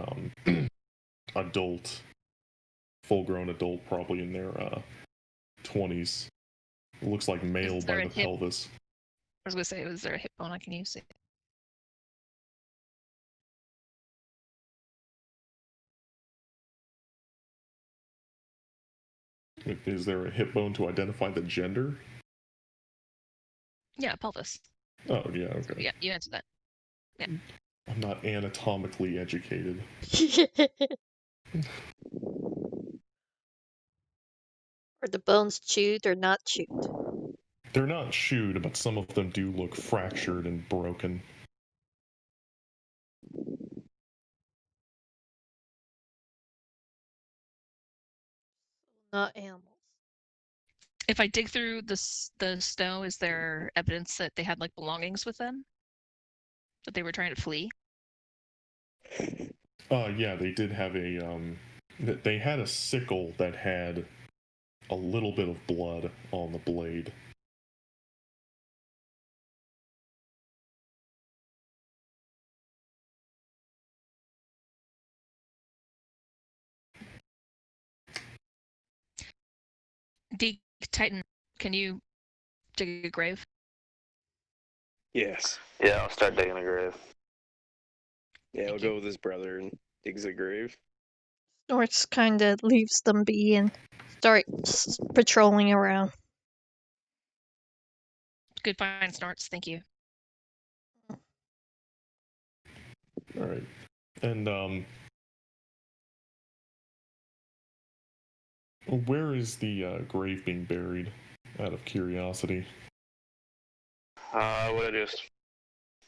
adult, full-grown adult, probably in their 20s. It looks like male Is there by a the hip? pelvis. I was gonna say, was there a hip bone I can use? Is there a hip bone to identify the gender? Yeah, pelvis. Oh, yeah, okay. Yeah, you answered that. I'm not anatomically educated. Are the bones chewed or not chewed? They're not chewed, but some of them do look fractured and broken. Not animals. If I dig through the snow, is there evidence that they had like belongings with them? That they were trying to flee? Yeah, they did have they had a sickle that had a little bit of blood on the blade. D Titan, can you dig a grave? Yes. Yeah, I'll start digging a grave. Yeah, he'll Thank you. go with his brother and digs a grave. Snorts kind of leaves them be and starts patrolling around. Good find, Snorts. Thank you. All right, and where is the grave being buried? Out of curiosity. I would have just,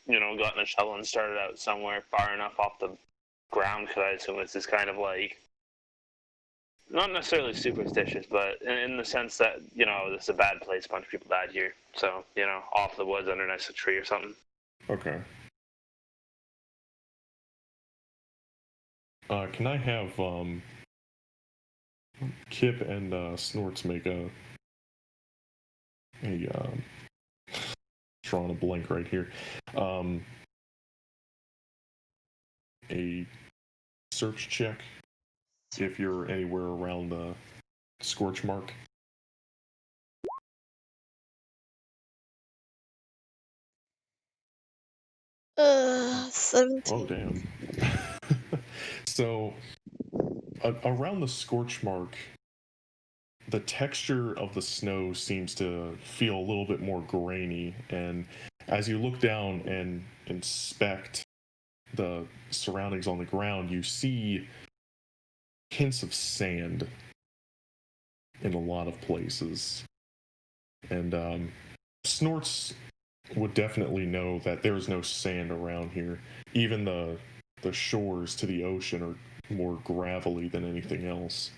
gotten a shovel and started out somewhere far enough off the ground, because I assume this is kind of like, not necessarily superstitious, but in the sense that, this is a bad place, a bunch of people died here. So, off the woods underneath a tree or something. Okay. Can I have Kip and Snorts make a drawing a blank right here. A search check if you're anywhere around the scorch mark. 17. Oh, damn. So, around the scorch mark, the texture of the snow seems to feel a little bit more grainy, and as you look down and inspect the surroundings on the ground, you see hints of sand in a lot of places. And Snorts would definitely know that there's no sand around here. Even the shores to the ocean are more gravelly than anything else.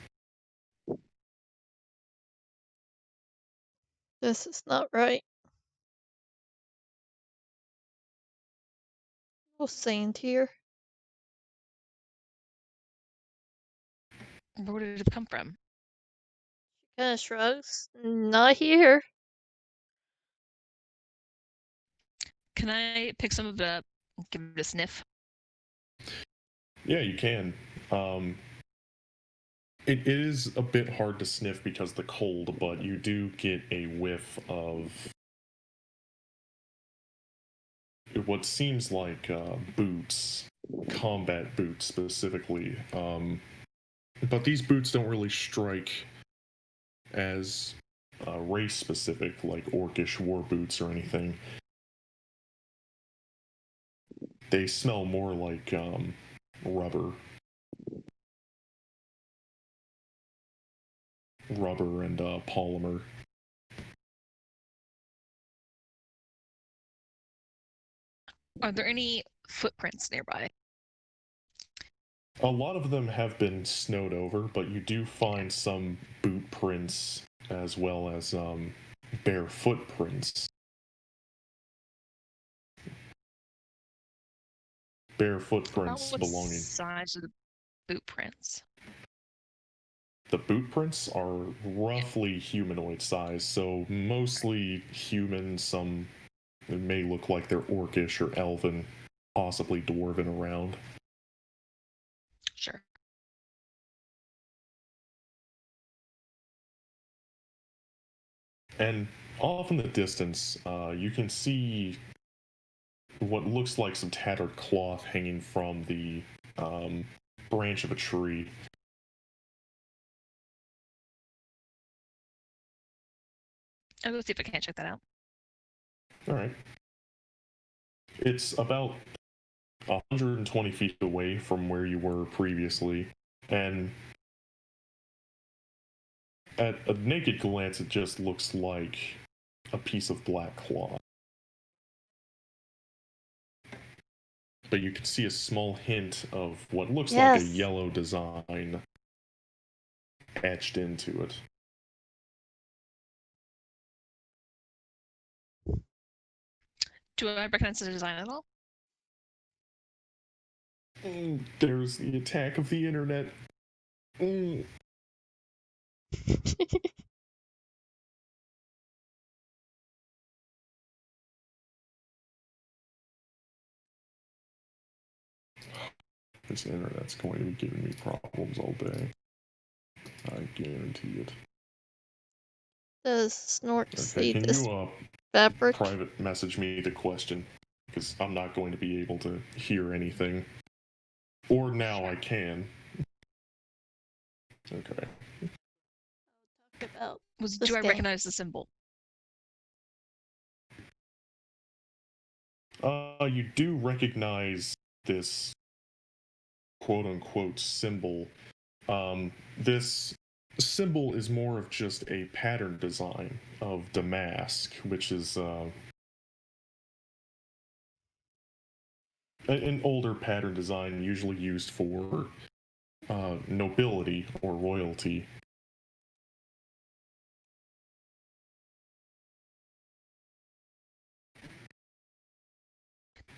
This is not right. No sand here. Where did it come from? Kind of shrugs. Not here. Can I pick some of it up and give it a sniff? Yeah, you can. It is a bit hard to sniff because of the cold, but you do get a whiff of what seems like boots, combat boots specifically. But these boots don't really strike as race specific, like orcish war boots or anything. They smell more like rubber. Rubber and polymer. Are there any footprints nearby? A lot of them have been snowed over, but you do find some boot prints as well as bare footprints. Bare footprints What belonging. size are the boot prints? The boot prints are roughly humanoid size, so mostly human. Some it may look like they're orcish or elven, possibly dwarven around. Sure. And off in the distance, you can see what looks like some tattered cloth hanging from the branch of a tree. I'll go see if I can't check that out. All right. It's about 120 feet away from where you were previously, and at a naked glance, it just looks like a piece of black cloth. But you can see a small hint of what looks like a Yes. yellow design etched into it. Do I recognize the design at all? There's the attack of the internet. This internet's going to be giving me problems all day. I guarantee it. Does Snort Okay, see can this you fabric? private message me the question? Because I'm not going to be able to hear anything. Or now I can. Okay. Talk about Do this I game. recognize the symbol? You do recognize this quote-unquote symbol. This symbol is more of just a pattern design of damask, which is an older pattern design usually used for nobility or royalty.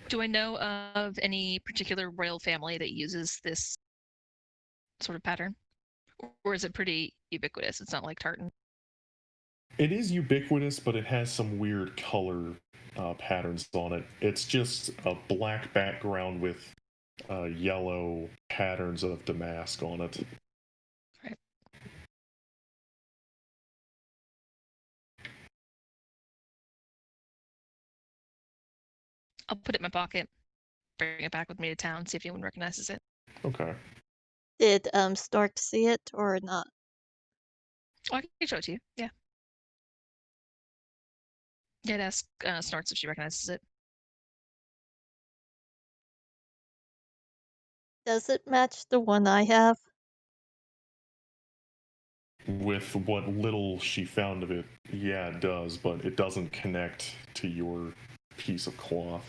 Do I know of any particular royal family that uses this sort of pattern? Or is it pretty ubiquitous? It's not like tartan. It is ubiquitous, but it has some weird color patterns on it. It's just a black background with yellow patterns of damask on it. Right. I'll put it in my pocket, bring it back with me to town, see if anyone recognizes it. Okay. Did Snort see it or not? Oh, I can show it to you. Yeah. Yeah, I'd ask Snorts if she recognizes it. Does it match the one I have? With what little she found of it, yeah, it does, but it doesn't connect to your piece of cloth.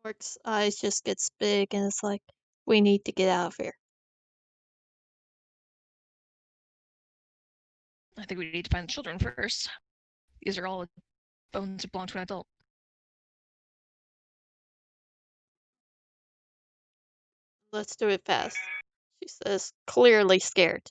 Snort's eyes just gets big and it's like, we need to get out of here. I think we need to find the children first. These are all bones that belong to an adult. Let's do it fast. She says, clearly scared.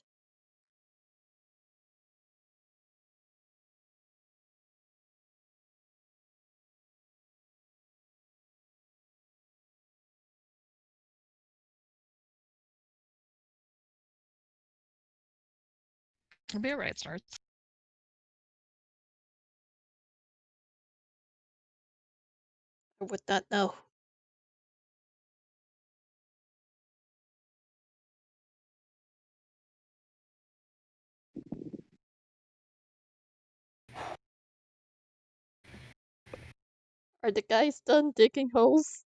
It'll be alright, Snorts. I would not know. Are the guys done digging holes?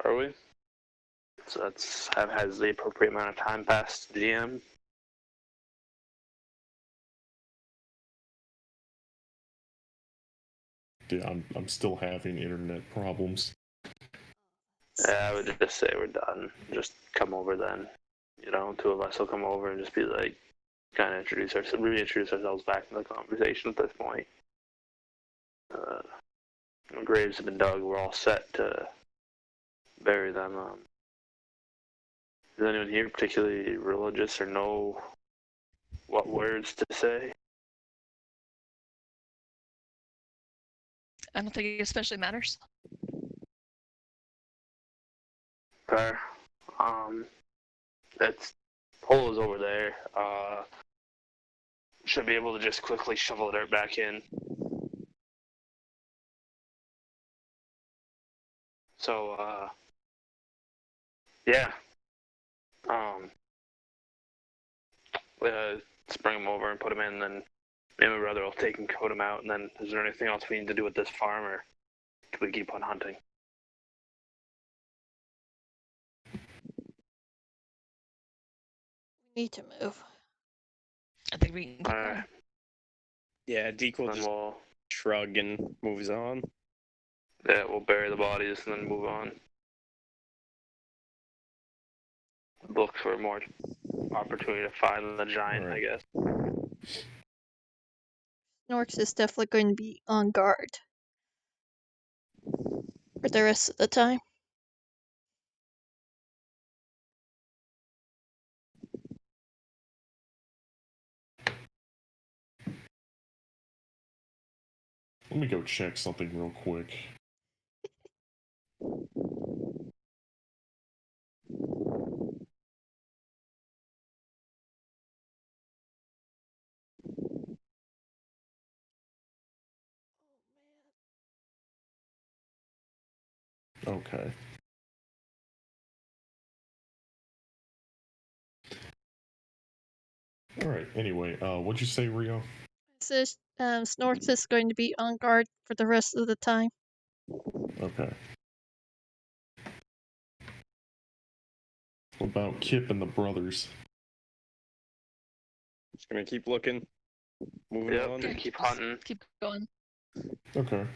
Are we? So has the appropriate amount of time passed GM? Yeah, I'm still having internet problems. Yeah, I would just say we're done. Just come over then. You know, two of us will come over and just be like, kind of reintroduce ourselves back in the conversation at this point. Graves have been dug. We're all set to bury them. Is anyone here particularly religious or know what words to say? I don't think it especially matters. Fair. It's hole is over there. Should be able to just quickly shovel the dirt back in. So, yeah. spring them over and put them in, and then me and my brother will take and coat them out. And then, is there anything else we need to do with this farm, or do we keep on hunting? We need to move. I think we can keep Alright. going. Yeah, Deke will Then just we'll shrug and moves on. we'll bury the bodies and then move on. Look for more opportunity to find the giant, Alright. I guess. Snorks is definitely going to be on guard for the rest of the time. Let me go check something real quick. Okay. Alright, anyway, what'd you say, Rio? Says Snorks is going to be on guard for the rest of the time. Okay. What about Kip and the brothers? Just gonna keep looking. Moving Yep, on. Yeah, keep just hunting. Keep going. Okay.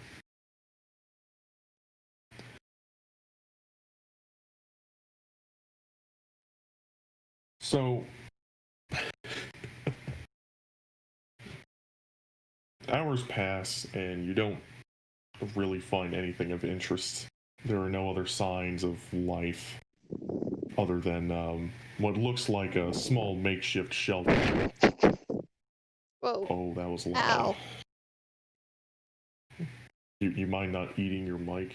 So, hours pass and you don't really find anything of interest. There are no other signs of life other than what looks like a small makeshift shelter. Whoa. Oh, that was loud. Ow. You mind not eating your mic?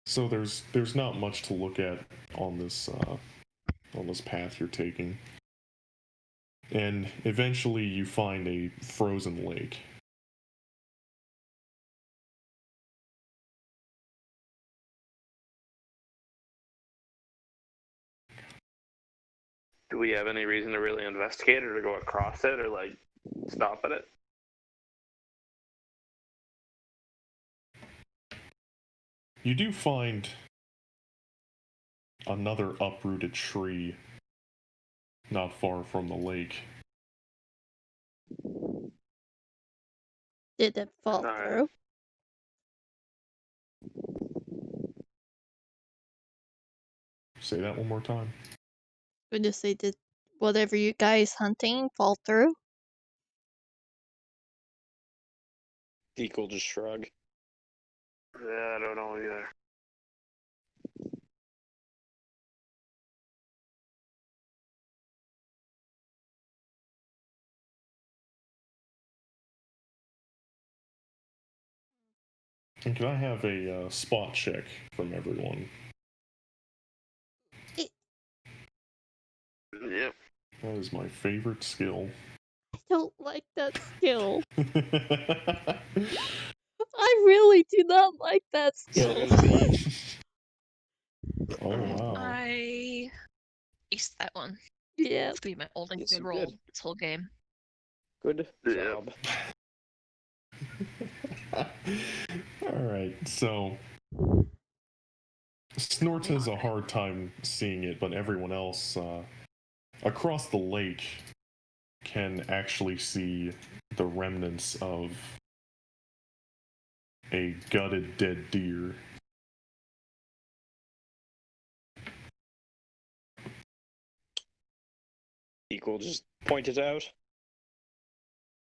So there's not much to look at on this path you're taking. And eventually you find a frozen lake. Do we have any reason to really investigate it, or to go across it, or like stop at it? You do find another uprooted tree not far from the lake. Did it fall Alright. through? Say that one more time. Going to say, did whatever you guys hunting fall through? Deke will just shrug. Yeah, I don't know either. And can I have a spot check from everyone? Yep. That is my favorite skill. I don't like that skill. I really do not like that skill. 17. Oh wow. I aced that one. Yeah. It's gonna be my only Yes, good you roll did. this whole game. Good Yep. job. Alright, so Snorts has a hard time seeing it, but everyone else across the lake can actually see the remnants of a gutted dead deer. Deke will just point it out.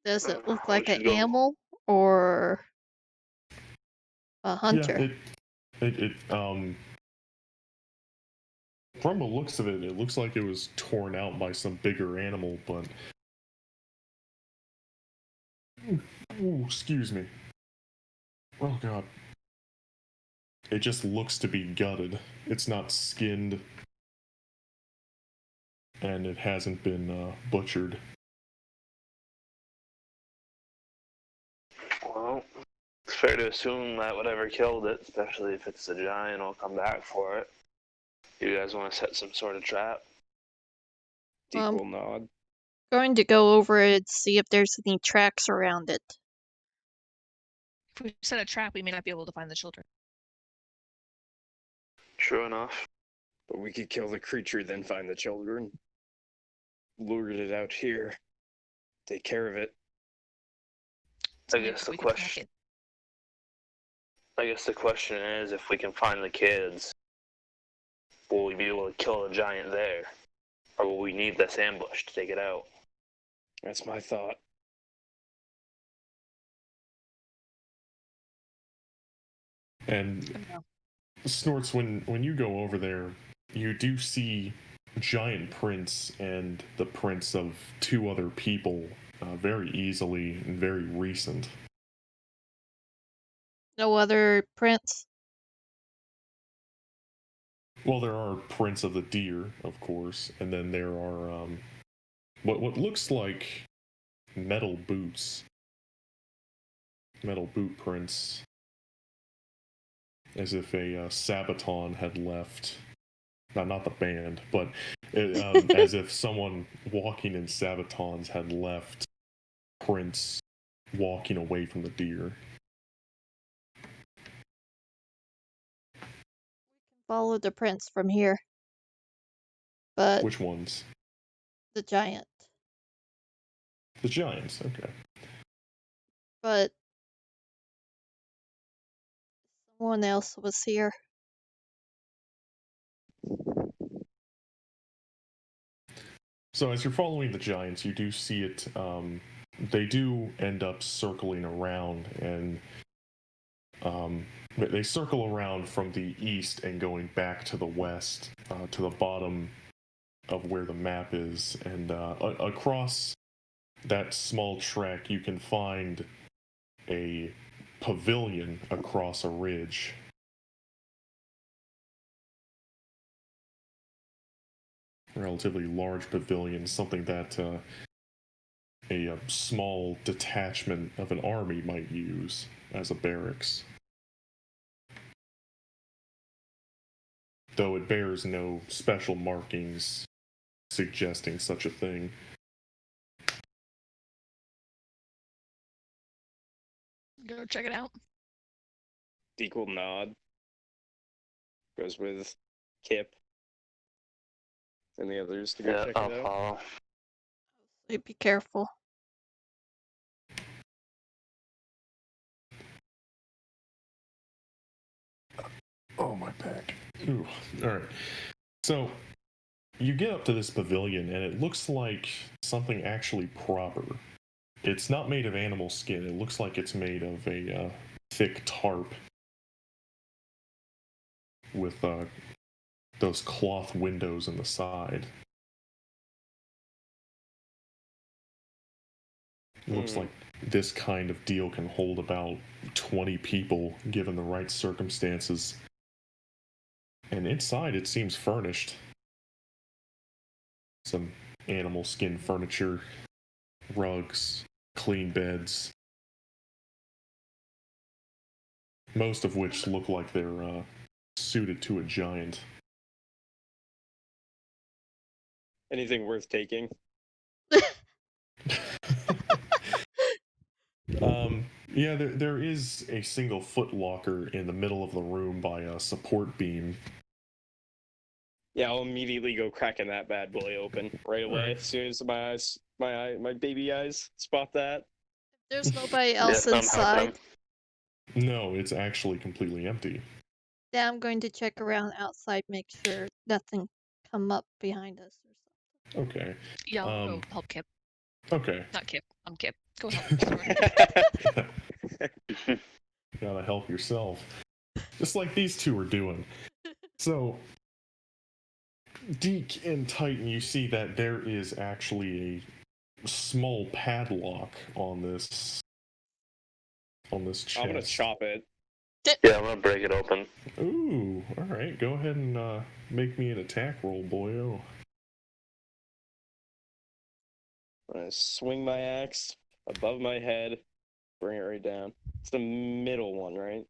Does it look We like an should go. animal or a hunter? Yeah, it from the looks of it, it looks like it was torn out by some bigger animal, but ooh, excuse me. Oh god. It just looks to be gutted. It's not skinned, and it hasn't been butchered. Well, it's fair to assume that whatever killed it, especially if it's a giant, will come back for it. You guys want to set some sort of trap? Um, Equal nod. Going to go over and see if there's any tracks around it. If we set a trap, we may not be able to find the children. True enough. But we could kill the creature, then find the children. Lured it out here. Take care of it. I guess the question is, if we can find the kids, will we be able to kill the giant there? Or will we need this ambush to take it out? That's my thought. And Snorts, when you go over there, you do see Giant Prince and the prince of two other people very easily and very recent. No other prints? Well, there are Prince of the Deer, of course, and then there are what looks like metal boots. Metal boot prints. As if a Sabaton had left. Not the band, but as if someone walking in Sabatons had left Prince walking away from the deer. Follow the prints from here. But Which ones? the giant. The giants, okay. But someone else was here. So as you're following the giants, you do see it. They do end up circling around, and they circle around from the east and going back to the west, to the bottom of where the map is, and across that small track, you can find a pavilion across a ridge. Relatively large pavilion, something that a small detachment of an army might use as a barracks. Though it bears no special markings suggesting such a thing. Go check it out. Equal nod. Goes with Kip and the others to go Yeah, check I'll it out. follow. So be careful. Oh, my back. Ooh. Alright. So, you get up to this pavilion, and it looks like something actually proper. It's not made of animal skin. It looks like it's made of a thick tarp with those cloth windows in the side. It looks like this kind of deal can hold about 20 people, given the right circumstances. And inside, it seems furnished. Some animal skin furniture, rugs, clean beds. Most of which look like they're suited to a giant. Anything worth taking? Yeah, there is a single foot locker in the middle of the room by a support beam. Yeah, I'll immediately go cracking that bad boy open right away. Right. As soon as my baby eyes spot that. There's nobody else Yeah, I'm inside. helping. No, it's actually completely empty. Then I'm going to check around outside, make sure nothing come up behind us or something. Okay. Yeah, I'll go help Kip. Okay. Not Kip. I'm Kip. Go help. Sorry. Gotta help yourself. Just like these two are doing. So, Deke and Titan, you see that there is actually a small padlock on this chest. I'm gonna chop it. Yeah, I'm gonna break it open. Ooh, alright. Go ahead and make me an attack roll, boyo. I'm gonna swing my axe above my head, bring it right down. It's the middle one, right?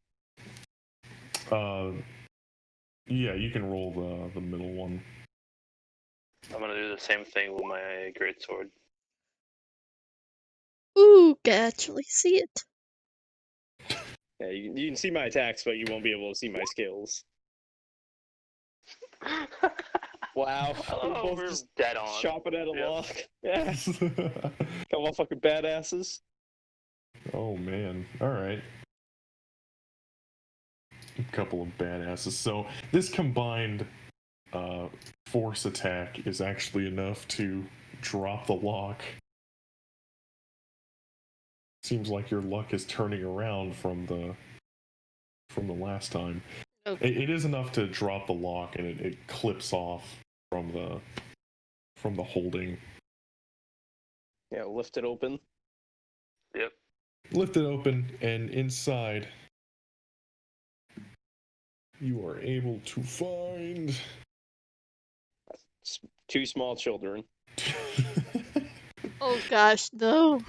Yeah, you can roll the middle one. I'm gonna do the same thing with my greatsword. Ooh, can actually see it. Yeah, you can see my attacks, but you won't be able to see my skills. Wow, we're Oh, both we're just dead on. chopping at a Yep. lock. Yeah, come on, fucking badasses. Oh man! All right. A couple of badasses. So this combined force attack is actually enough to drop the lock. Seems like your luck is turning around from the last time. Okay. It is enough to drop the lock, and it clips off from the holding. Yeah, lift it open. Yep. Lift it open, and inside you are able to find Two small children. Oh gosh, no.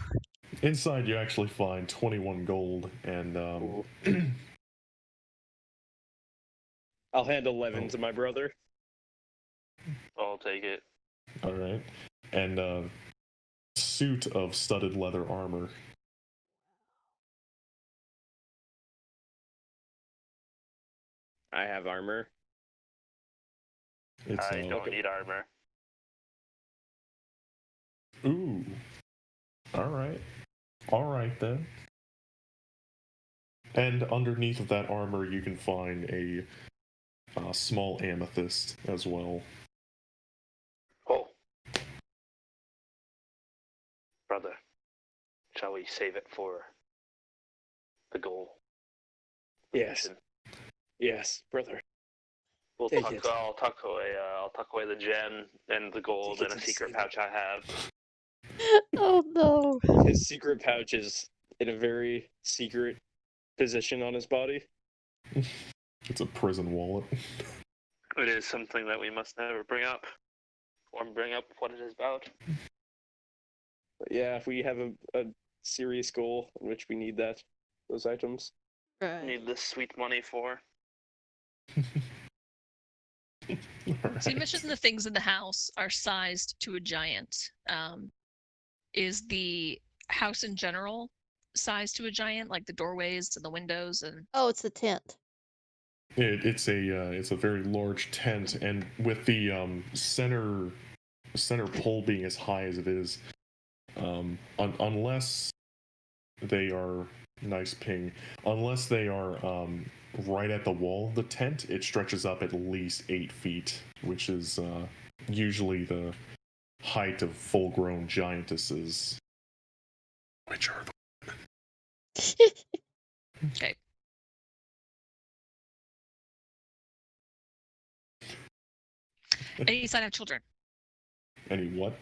Inside you actually find 21 gold and Ooh. I'll hand 11 to my brother. I'll take it. all right, and a suit of studded leather armor. I have armor. It's I don't need armor. Ooh. All right then. And underneath of that armor, you can find a small amethyst as well. Oh, brother, shall we save it for the goal? Yes. Yes, brother. I'll Take it. tuck away the gem and the gold Take it in a to secret save it. pouch I have. Oh no. His secret pouch is in a very secret position on his body. It's a prison wallet. It is something that we must never bring up, or bring up what it is about. But yeah, if we have a serious goal in which we need those items. Right. Need this sweet money for. So you mentioned the things in the house are sized to a giant. Is the house in general sized to a giant, like the doorways and the windows and? Oh, it's the tent. It's a very large tent, and with the center pole being as high as it is, unless they are nice ping, unless they are right at the wall of the tent, it stretches up at least 8 feet, which is usually the height of full-grown giantesses, which are the Okay. Any sign of children? any what?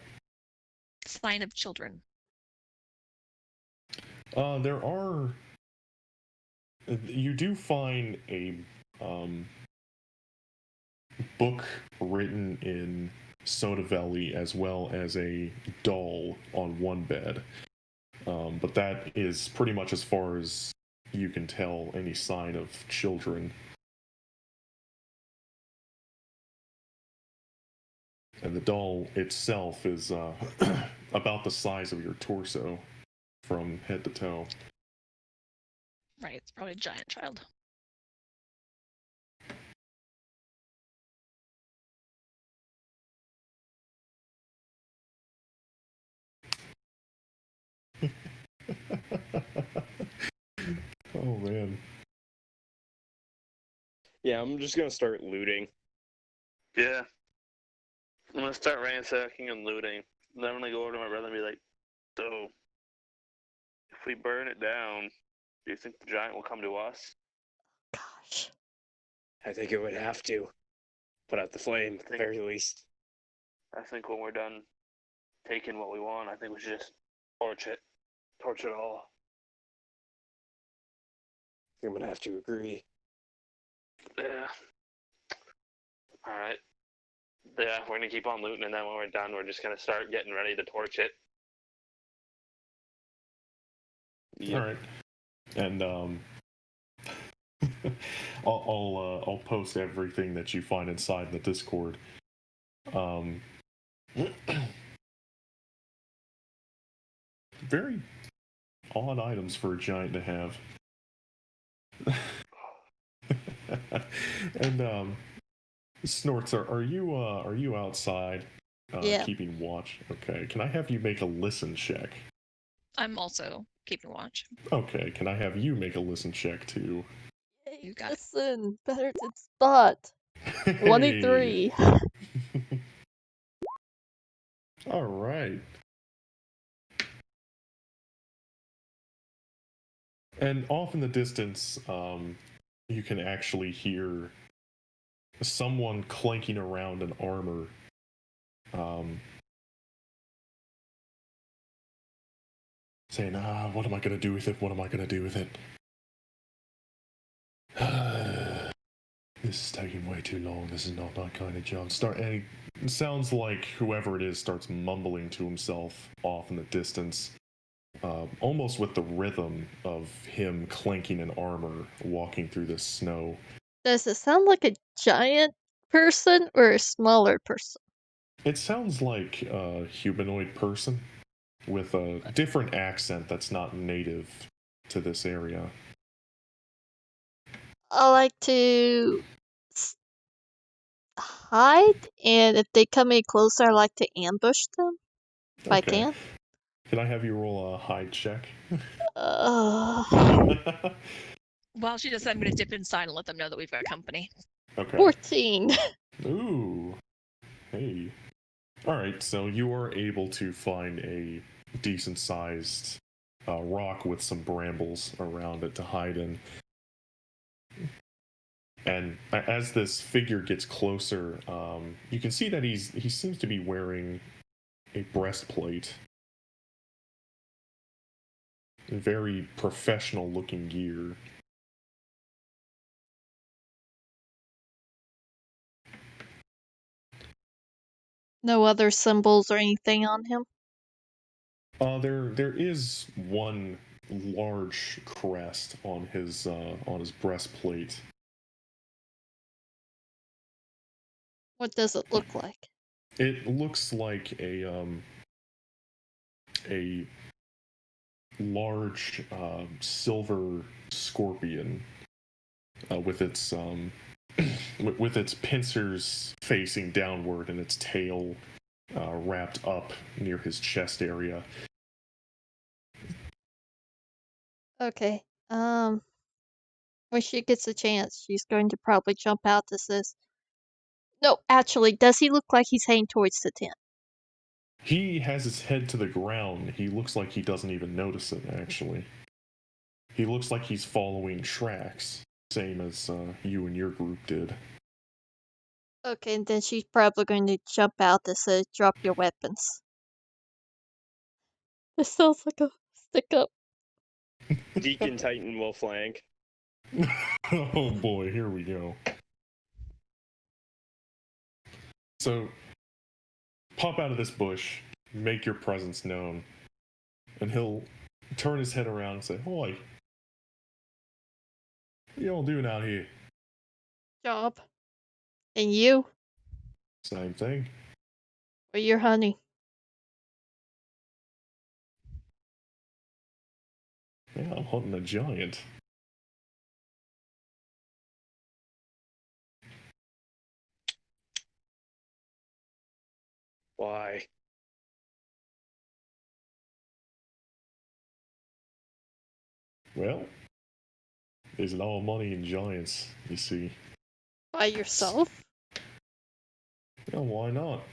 Sign of children. There are. You do find a book written in Soda Valley as well as a doll on one bed. But that is pretty much as far as you can tell any sign of children. And the doll itself is about the size of your torso from head to toe. Right, it's probably a giant child. Oh man. Yeah, I'm just gonna start looting. Yeah. I'm gonna start ransacking and looting. Then I'm gonna go over to my brother and be like, so, if we burn it down, do you think the giant will come to us? Gosh. I think it would have to put out the flame at the very least. I think when we're done taking what we want, I think we should just torch it. Torch it all. I'm gonna have to agree. Yeah. Alright. Yeah, we're gonna keep on looting, and then when we're done, we're just gonna start getting ready to torch it. Yep. All right. And I'll post everything that you find inside the Discord. Very odd items for a giant to have. And Snorts, are you outside Yeah. keeping watch? Okay. Can I have you make a listen check? I'm also keeping watch. Okay. Can I have you make a listen check too? You got it. Listen, better than Spot. 23. All right. And off in the distance, you can actually hear someone clanking around an armor. Saying, what am I going to do with it? What am I going to do with it? This is taking way too long. This is not my kind of job. And it sounds like whoever it is starts mumbling to himself off in the distance, almost with the rhythm of him clanking an armor, walking through this snow. Does it sound like a giant person or a smaller person? It sounds like a humanoid person with a different accent that's not native to this area. I like to hide, and if they come any closer, I like to ambush them if I can. Can I have you roll a hide check? While she does that, I'm going to dip inside and let them know that we've got company. Okay. 14. Ooh. Hey. Alright, so you are able to find a decent sized rock with some brambles around it to hide in. And as this figure gets closer, you can see that he seems to be wearing a breastplate. Very professional looking gear. No other symbols or anything on him? There is one large crest on his breastplate. What does it look like? It looks like a large silver scorpion with its with its pincers facing downward and its tail wrapped up near his chest area. Okay. When she gets a chance, she's going to probably jump out to this. No, actually, does he look like he's heading towards the tent? He has his head to the ground. He looks like he doesn't even notice it, actually. He looks like he's following tracks, same as you and your group did. Okay, and then she's probably going to jump out to say, drop your weapons. This sounds like a stick up. Deacon Titan will flank. Oh boy, here we go. So, pop out of this bush, make your presence known, and he'll turn his head around and say, "Hoy, what y'all doing out here?" Job. And you? Same thing. Or you're hunting? Yeah, I'm hunting a giant. Why? Well, there's a lot of money in giants, you see. By yourself? Yeah, why not?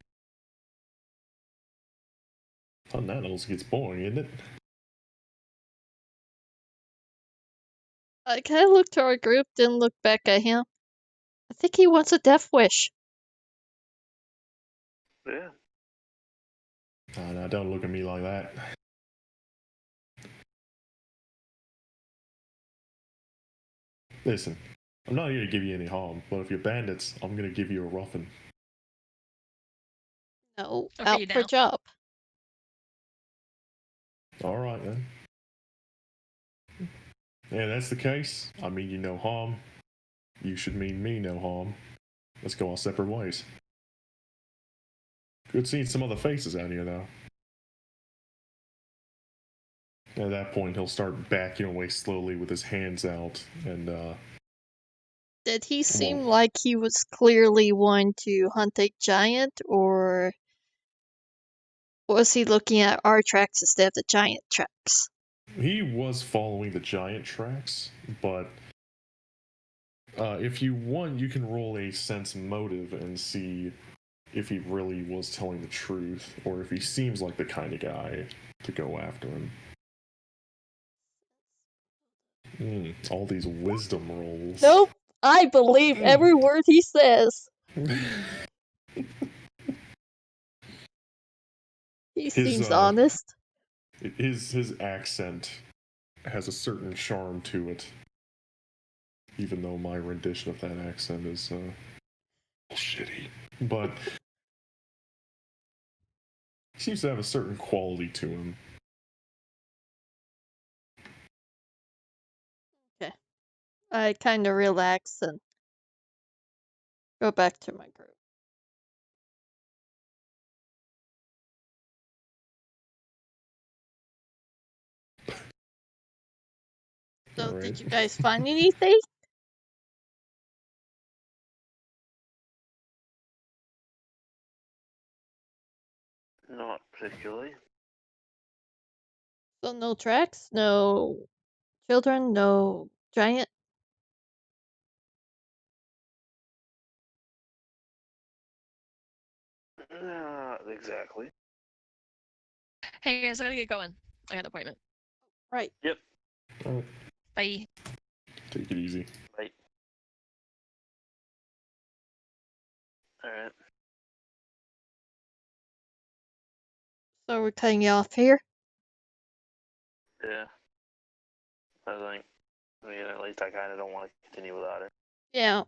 Hunting animals gets boring, isn't it? I kind of looked to our group, then looked back at him. I think he wants a death wish. Yeah. No, don't look at me like that. Listen, I'm not here to give you any harm, but if you're bandits, I'm gonna give you a roughing. No, Okay, out you for now. job. Alright then. Yeah, that's the case. I mean you no harm. you should mean me no harm. Let's go our separate ways. Good seeing some other faces out here, though. At that point, he'll start backing away slowly with his hands out, and Did he seem Well- like he was clearly wanting to hunt a giant, or was he looking at our tracks instead of the giant tracks? he was following the giant tracks, but if you want, you can roll a sense motive and see if he really was telling the truth, or if he seems like the kind of guy to go after him. All these wisdom rolls. Nope. I believe every word he says. He seems honest. His accent has a certain charm to it, even though my rendition of that accent is shitty. But he seems to have a certain quality to him. I kind of relax and go back to my group. So, Alright. did you guys find anything? Not particularly. So, no tracks, no children, no giant. Not exactly. Hey guys, I gotta get going. I got an appointment. Right. Yep. Alright, Bye. take it easy. Right. Alright. So, we're cutting you off here. Yeah. I mean, at least I kind of don't want to continue without her. Yeah.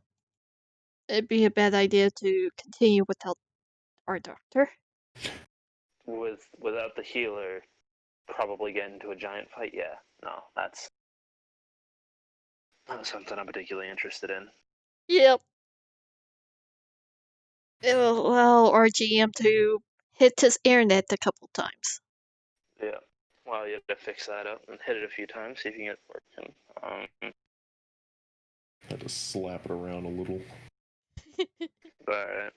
It'd be a bad idea to continue without our doctor. Without the healer, probably get into a giant fight. Yeah. No, that's not something I'm particularly interested in. Yep. It'll allow our GM to hit his internet a couple times. Yeah. Well, you have to fix that up and hit it a few times, see if you can get it working. Had to slap it around a little. Alright.